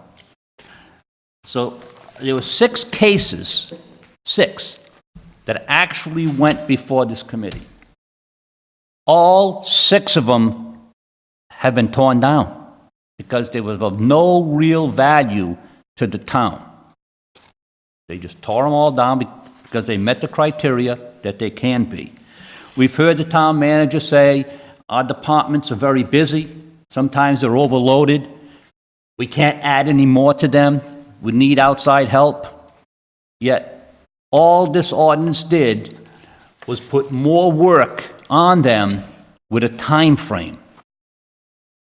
So there were 6 cases, 6, that actually went before this committee. All 6 of them have been torn down because they were of no real value to the town. They just tore them all down because they met the criteria that they can be. We've heard the town manager say, our departments are very busy. Sometimes they're overloaded. We can't add any more to them. We need outside help. Yet, all this ordinance did was put more work on them with a time frame.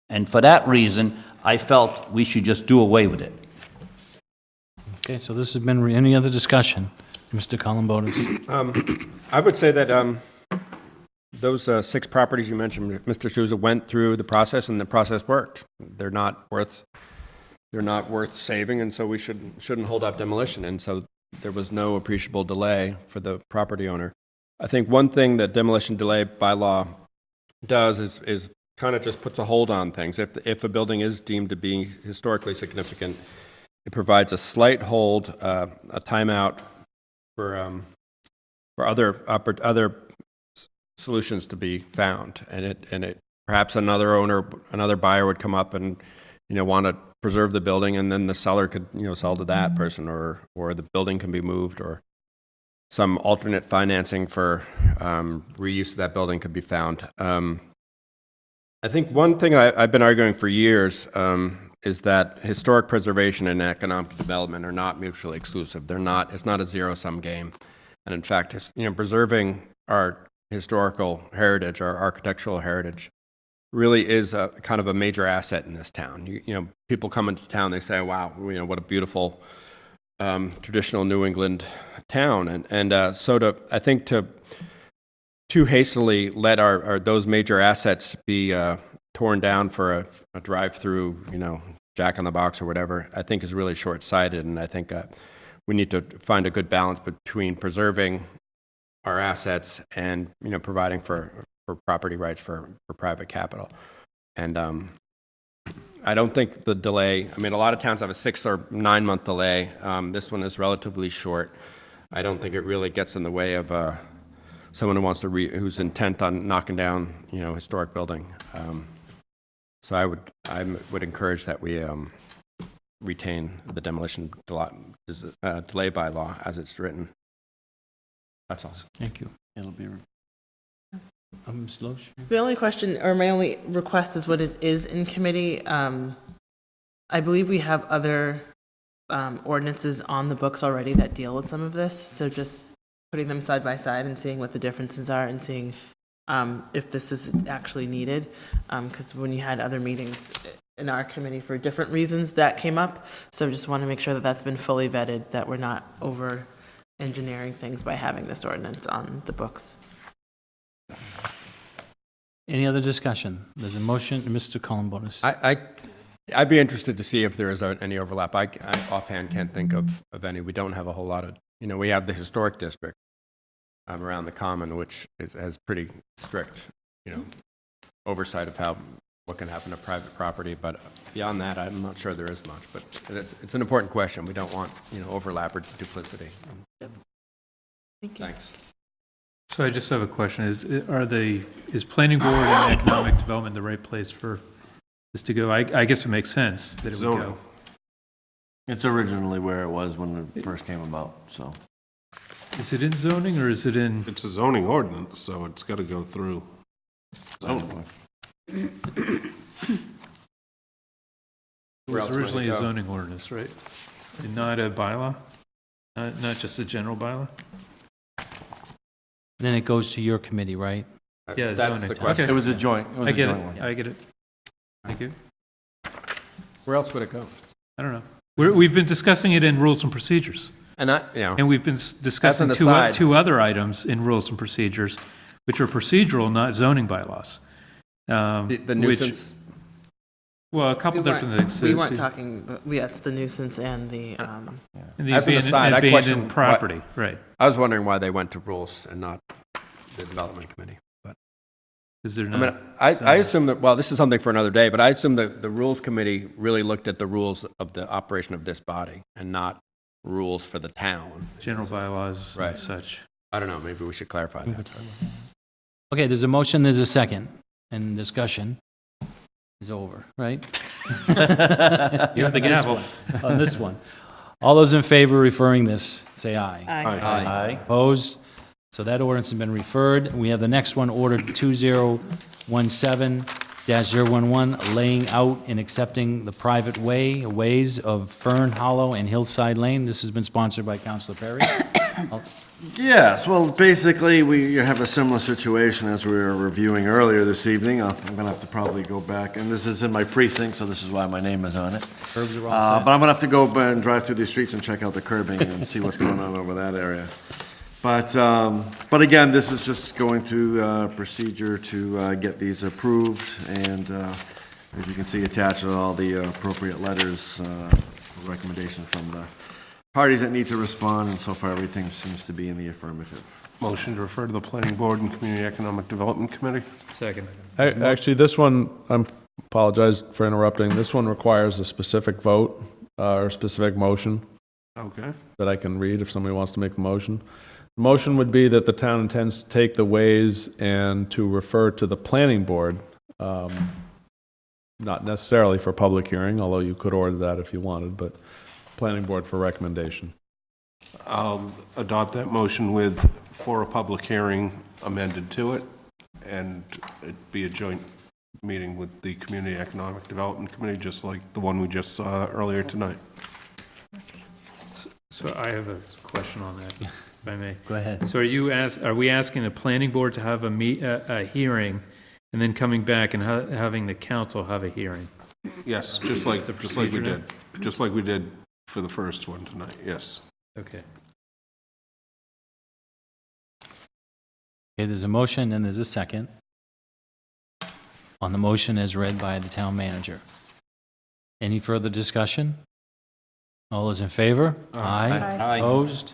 And for that reason, I felt we should just do away with it. Okay, so this has been, any other discussion? Mr. Columbotus? I would say that those 6 properties you mentioned, Mr. Souza, went through the process, and the process worked. They're not worth saving, and so we shouldn't hold up demolition. And so there was no appreciable delay for the property owner. I think one thing that demolition delay bylaw does is kind of just puts a hold on things. If a building is deemed to be historically significant, it provides a slight hold, a timeout for other solutions to be found, and it perhaps another buyer would come up and want to preserve the building, and then the seller could sell to that person, or the building can be moved, or some alternate financing for reuse of that building could be found. I think one thing I've been arguing for years is that historic preservation and economic development are not mutually exclusive. They're not. It's not a zero-sum game. And in fact, preserving our historical heritage, our architectural heritage, really is a kind of a major asset in this town. People come into town, they say, "Wow, what a beautiful traditional New England town." And so I think to too hastily let those major assets be torn down for a drive-through, Jack in the Box or whatever, I think is really short-sighted. And I think we need to find a good balance between preserving our assets and providing for property rights for private capital. And I don't think the delay, a lot of towns have a 6 or 9 month delay. This one is relatively short. I don't think it really gets in the way of someone who wants to who's intent on knocking down historic building. So I would encourage that we retain the demolition delay bylaw as it's written. That's all. Thank you. It'll be... Ms. Loesch? The only question, or my only request, is what it is in committee. I believe we have other ordinances on the books already that deal with some of this, so just putting them side by side and seeing what the differences are and seeing if this is actually needed, because when you had other meetings in our committee for different reasons that came up, so just want to make sure that that's been fully vetted, that we're not over engineering things by having this ordinance on the books. Any other discussion? There's a motion, Mr. Columbotus. I'd be interested to see if there is any overlap. I offhand can't think of any. We don't have a whole lot of, we have the historic district around the common, which has pretty strict, oversight of what can happen to private property. But beyond that, I'm not sure there is much. But it's an important question. We don't want, overlap or duplicity. Thank you. Thanks. So I just have a question. Is planning board and economic development the right place for this to go? I guess it makes sense that it would go. It's originally where it was when it first came about, so. Is it in zoning or is it in? It's a zoning ordinance, so it's got to go through zoning. It was originally a zoning ordinance, right? And not a bylaw? Not just a general bylaw? Then it goes to your committee, right? Yeah, That's zoning. the question. Okay. It was a joint I get it. one. I get it. Thank you. Where else would it go? I don't know. We've been discussing it in rules and procedures. And We've been discussing As an aside. two other items in rules and procedures, which are procedural, not zoning bylaws. the nuisance. Well, a couple different things. We weren't talking, but it's the nuisance and the, And the As an aside, I question abandoned property, right. I was wondering why they went to rules and not the development committee. But, Is there I not? mean, I assume that, well, this is something for another day, but I assume that the rules committee really looked at the rules of the operation of this body and not rules for the town. General bylaws Right. and such. I don't know, maybe we should clarify that. Okay, there's a motion, there's a second, and discussion is over, right? You have the gavel. On this one. All those in favor of referring this, say aye. Aye. Aye. Opposed? So that ordinance has been referred. We have the next one, Order 2017-011, laying out and accepting the private ways of Fern Hollow and Hillside Lane. This has been sponsored by Councilor Perry. Yes, well, basically, we have a similar situation as we were reviewing earlier this evening. I'm gonna have to probably go back, and this is in my precinct, so this is why my name is on it. Curbs are all But I'm gonna have to go and drive through the streets and check out the curbing and see what's going on over that area. But again, this is just going through procedure to get these approved, and as you can see, attached are all the appropriate letters, recommendations from the parties that need to respond, and so far, everything seems to be in the affirmative. Motion to refer to the Planning Board and Community Economic Development Committee? Second. Actually, this one, I apologize for interrupting, this one requires a specific vote or specific motion Okay. that I can read if somebody wants to make the motion. The motion would be that the town intends to take the ways and to refer to the planning board, not necessarily for public hearing, although you could order that if you wanted, but planning board for recommendation. I'll adopt that motion with, for a public hearing amended to it, and it be a joint meeting with the Community Economic Development Committee, just like the one we just saw earlier tonight. So I have a question on that, if I may. Go ahead. So are we asking the planning board to have a hearing and then coming back and having the council have a hearing? Yes, just like we did. Just like we did for the first one tonight, yes. Okay. Okay, there's a motion and there's a second on the motion as read by the town manager. Any further discussion? All those in favor? Aye. Opposed?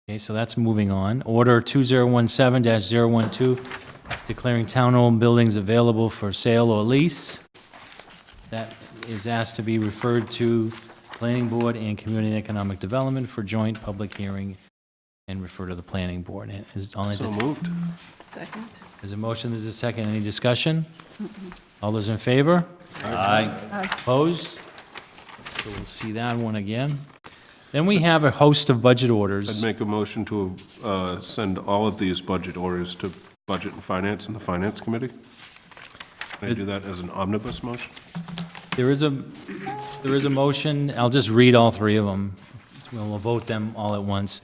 Okay, so that's moving on. Order 2017-012, declaring town-owned buildings available for sale or lease. That is asked to be referred to Planning Board and Community Economic Development for joint public hearing and refer to the Planning Board. So moved. Second? There's a motion, there's a second. Any discussion? All those in favor? Aye. Opposed? So we'll see that one again. Then we have a host of budget I'd orders. make a motion to send all of these budget orders to Budget and Finance and the Finance Committee. Can I do that as an omnibus motion? There is a motion, I'll just read all three of them. We'll vote them all at once.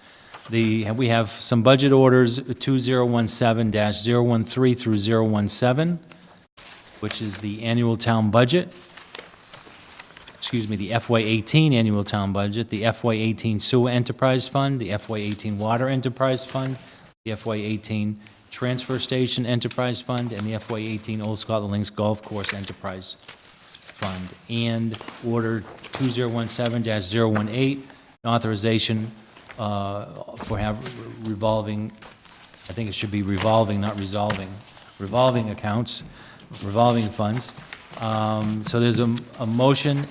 We have some budget orders, 2017-013 through 017, which is the annual town budget. Excuse me, the FY18 annual town budget, the FY18 sewer enterprise fund, the FY18 water enterprise fund, the FY18 transfer station enterprise fund, and the FY18 Old Scotland Links golf course enterprise fund. And order 2017-018, authorization for revolving, I think it should be revolving, not resolving, revolving accounts, revolving funds. So there's a motion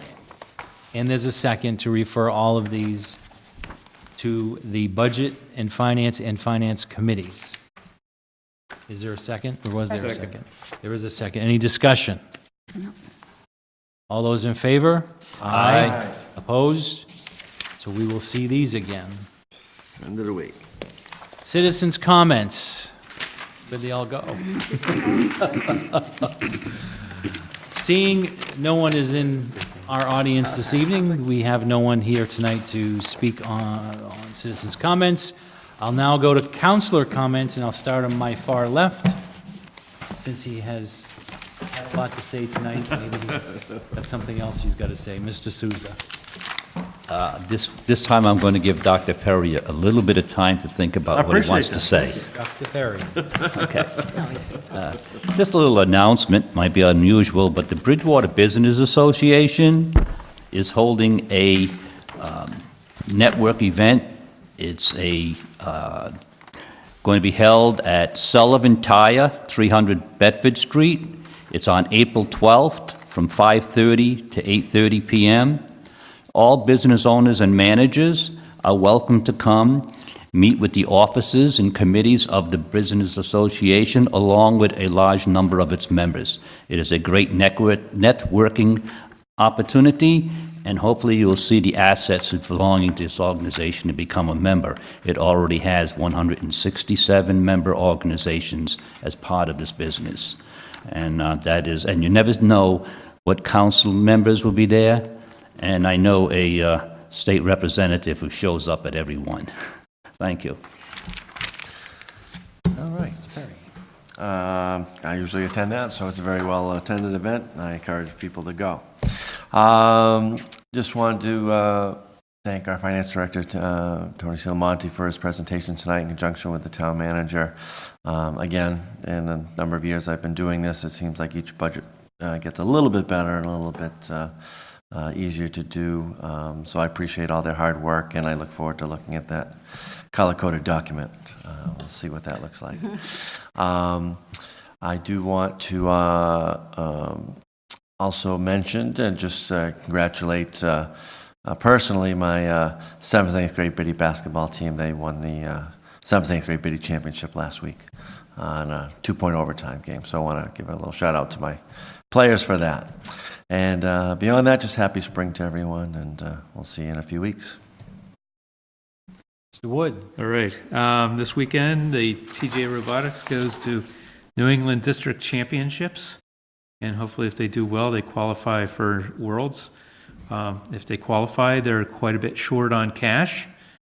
and there's a second to refer all of these to the Budget and Finance committees. Is there a second, or was there a second? There is a second. Any discussion? All those in favor? Aye. Opposed? So we will see these again. Send it away. Citizens' comments. Where'd they all go? Seeing no one is in our audience this evening, we have no one here tonight to speak on citizens' comments. I'll now go to councilor comments, and I'll start on my far left, since he has had a lot to say tonight. Maybe he's got something else he's got to say. Mr. Souza. This time I'm going to give Dr. Perry a little bit of time to think about what he wants to say. Dr. Perry. Okay. Just a little announcement, might be unusual, but the Bridgewater Business Association is holding a network event. It's a going to be held at Sullivan Tire, 300 Bedford Street. It's on April 12th from 5:30 to 8:30 p.m. All business owners and managers are welcome to come, meet with the officers and committees of the Business Association, along with a large number of its members. It is a great networking opportunity, and hopefully you'll see the assets of belonging to this organization to become a member. It already has 167 member organizations as part of this business. And and you never know what council members will be there, and I know a state representative who shows up at every one. Thank you. All right, Mr. Perry. I usually attend that, so it's a very well-attended event, and I encourage people to go. Just wanted to thank our finance director, Tony Silmonte, for his presentation tonight in conjunction with the town manager. Again, in the number of years I've been doing this, it seems like each budget gets a little bit better and a little bit easier to do. So I appreciate all their hard work, and I look forward to looking at that color-coded document. We'll see what that looks like. I do want to also mention and just congratulate personally my 7th and 8th grade Biddy basketball team. They won the 7th and 8th grade Biddy championship last week on a 2-point overtime game. So I want to give a little shout out to my players for that. And beyond that, just happy spring to everyone, and we'll see you in a few weeks. Mr. Wood? All right. This weekend, the TJ Robotics goes to New England District Championships, and hopefully if they do well, they qualify for Worlds. If they qualify, they're quite a bit short on cash,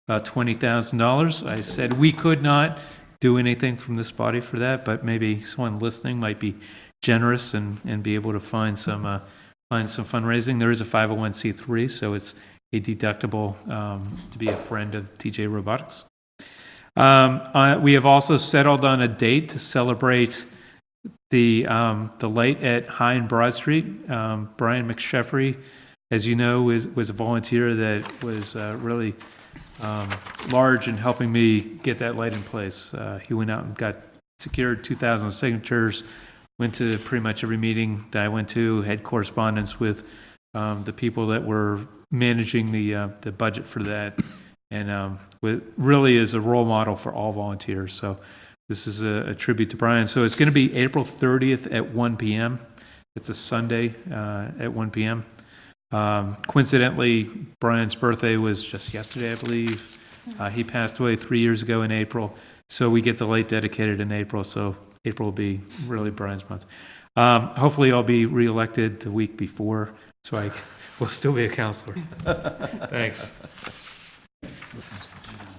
about $20,000. I said we could not do anything from this body for that, but maybe someone listening might be generous and be able to find some fundraising. There is a 501c3, so it's a deductible to be a friend of TJ Robotics. We have also settled on a date to celebrate the light at High and Broad Street. Brian McSheffrey, as you know, was a volunteer that was really large in helping me get that light in place. He went out and secured 2,000 signatures, went to pretty much every meeting that I went to, had correspondence with the people that were managing the budget for that, and really is a role model for all volunteers. So this is a tribute to Brian. So it's going to be April 30th at 1 p.m. It's a Sunday at 1 p.m. Coincidentally, Brian's birthday was just yesterday, I believe. He passed away 3 years ago in April, so we get the light dedicated in April, so April will be really Brian's month. Hopefully I'll be reelected the week before, so I will still be a counselor. Thanks.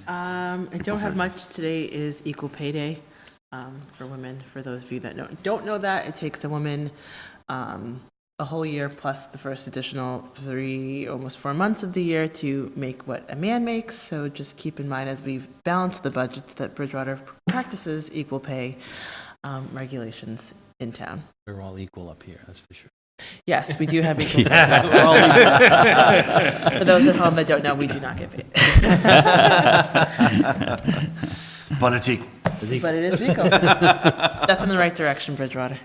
I don't have much. Today is Equal Pay Day for women. For those of you that don't know that, it takes a woman a whole year plus the first additional 3, almost 4 months of the year to make what a man makes. So just keep in mind as we balance the budgets that Bridgewater practices equal pay regulations in town. We're all equal up here, that's for sure. Yes, we do have equal pay. For those at home that don't know, we do not get paid. But it's equal. But it is equal. Step in the right direction, Bridgewater.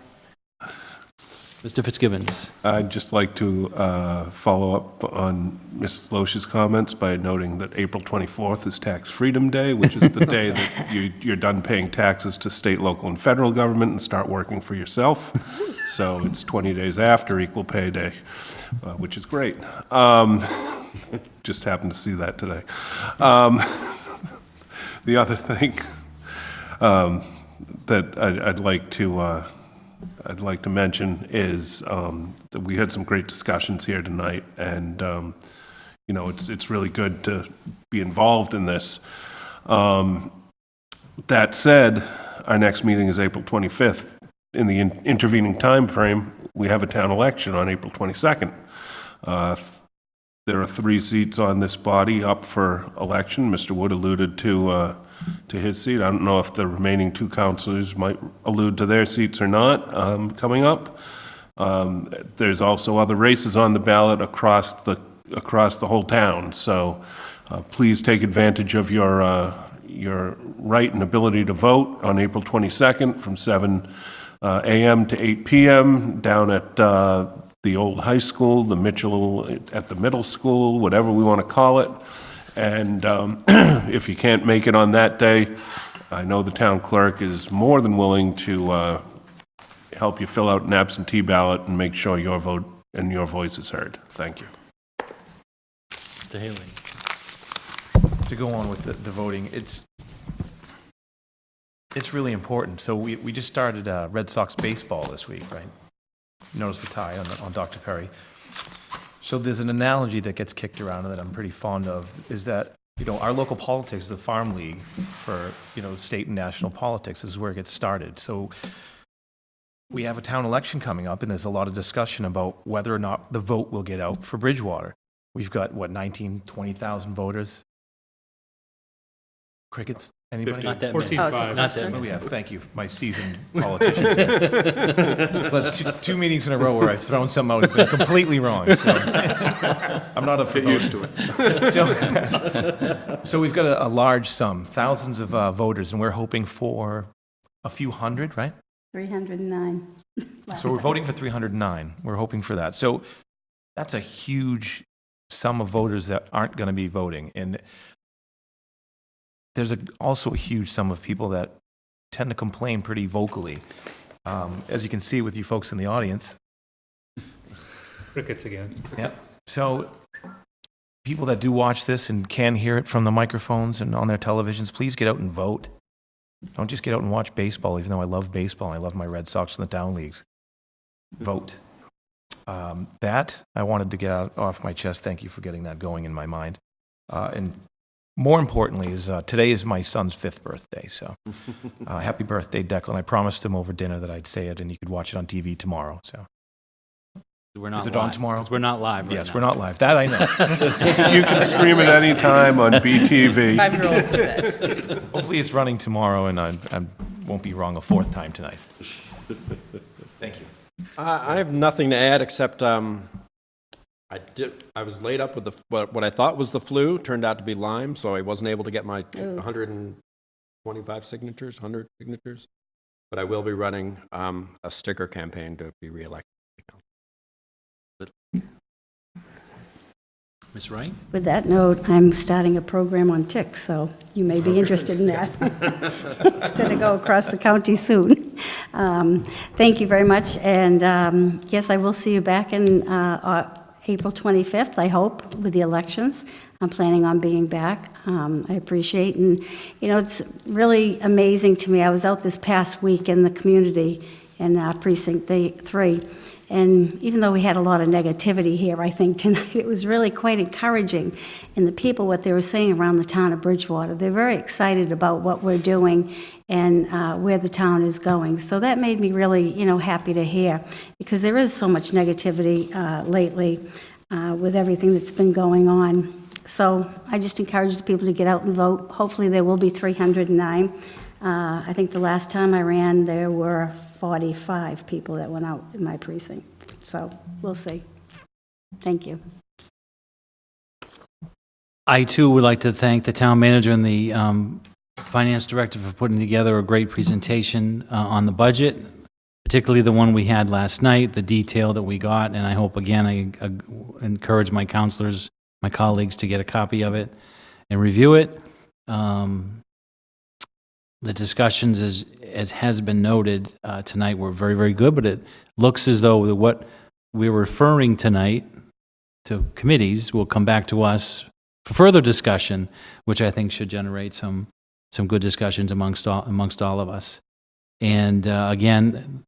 Mr. Fitzgibbons? I'd just like to follow up on Ms. Loesch's comments by noting that April 24th is Tax Freedom Day, which is the day that you're done paying taxes to state, local, and federal government and start working for yourself. So it's 20 days after Equal Pay Day, which is great. Just happened to see that today. The other thing that I'd like to mention is that we had some great discussions here tonight, and you know, it's really good to be involved in this. That said, our next meeting is April 25th. In the intervening time frame, we have a town election on April 22nd. There are 3 seats on this body up for election. Mr. Wood alluded to his seat. I don't know if the remaining 2 councilors might allude to their seats or not coming up. There's also other races on the ballot across the whole town. So please take advantage of your your right and ability to vote on April 22nd from 7 a.m. to 8 p.m. down at the old high school, the Mitchell at the middle school, whatever we want to call it. And if you can't make it on that day, I know the town clerk is more than willing to help you fill out an absentee ballot and make sure your vote and your voice is heard. Thank you. Mr. Haley. To go on with the voting, it's really important. So we just started Red Sox baseball this week, right? Notice the tie on Dr. Perry. So there's an analogy that gets kicked around and that I'm pretty fond of, is that, you know, our local politics is the farm league for, you know, state and national politics. This is where it gets started. So we have a town election coming up, and there's a lot of discussion about whether or not the vote will get out for Bridgewater. We've got, what, 20,000 voters? Crickets? Anybody? Not that many. Oh, it's a Not that question? Oh, many. yeah, thank you, my seasoned politicians here. That's two meetings in a row where I've thrown something out and been completely wrong, so I'm not up for used to it. So we've got a large sum, thousands of voters, and we're hoping for a few hundred, right? 309. So we're voting for 309. We're hoping for that. So that's a huge sum of voters that aren't going to be voting. And there's also a huge sum of people that tend to complain pretty vocally. As you can see with you folks in the audience. Crickets again. Yep. So people that do watch this and can hear it from the microphones and on their televisions, please get out and vote. Don't just get out and watch baseball, even though I love baseball and I love my Red Sox in the town leagues. Vote. That I wanted to get off my chest. Thank you for getting that going in my mind. And more importantly is today is my son's 5th birthday. So happy birthday, Declan. I promised him over dinner that I'd say it and he could watch it on TV tomorrow. So We're not Is it live. on tomorrow? 'Cause we're not live right yes, now. we're not live. That I know. You can stream it anytime on BTV. 5-year-olds in bed. Hopefully it's running tomorrow and I won't be wrong a 4th time tonight. Thank you. I have nothing to add except I was laid up with what I thought was the flu, turned out to be Lyme, so I wasn't able to get my 125 signatures, 100 signatures. But I will be running a sticker campaign to be reelected. Ms. Wright? With that note, I'm starting a program on ticks, so you may be interested in that. It's going to go across the county soon. Thank you very much, and yes, I will see you back in April 25th, I hope, with the elections. I'm planning on being back. I appreciate, and you know, it's really amazing to me. I was out this past week in the community in Precinct 3, and even though we had a lot of negativity here, I think tonight, it was really quite encouraging. And the people, what they were saying around the town of Bridgewater, they're very excited about what we're doing and where the town is going. So that made me really, you know, happy to hear, because there is so much negativity lately with everything that's been going on. So I just encourage the people to get out and vote. Hopefully there will be 309. I think the last time I ran, there were 45 people that went out in my precinct. So we'll see. Thank you. I, too, would like to thank the town manager and the finance director for putting together a great presentation on the budget, particularly the one we had last night, the detail that we got, and I hope, again, I encourage my counselors, my colleagues, to get a copy of it and review it. The discussions, as has been noted tonight, were very, very good, but it looks as though what we're referring tonight to committees will come back to us for further discussion, which I think should generate some good discussions amongst all of us. And again,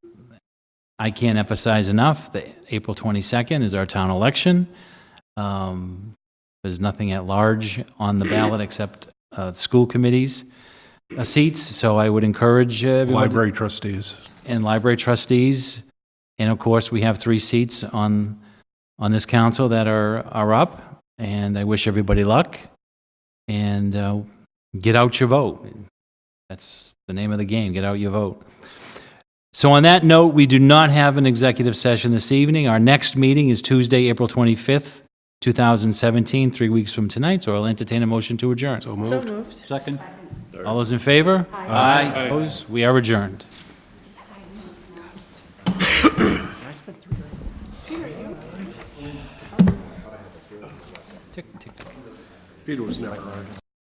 I can't emphasize enough that April 22nd is our town election. There's nothing at large on the ballot except school committees seats, so I would encourage everybody. Library trustees. And library trustees. And of course, we have 3 seats on this council that are up, and I wish everybody luck. And get out your vote. That's the name of the game, get out your vote. So on that note, we do not have an executive session this evening. Our next meeting is Tuesday, April 25th, 2017, 3 weeks from tonight, so I'll entertain a motion to adjourn. So moved. So moved. Second? All those in favor? Aye. Opposed? We are adjourned. Peter was never on.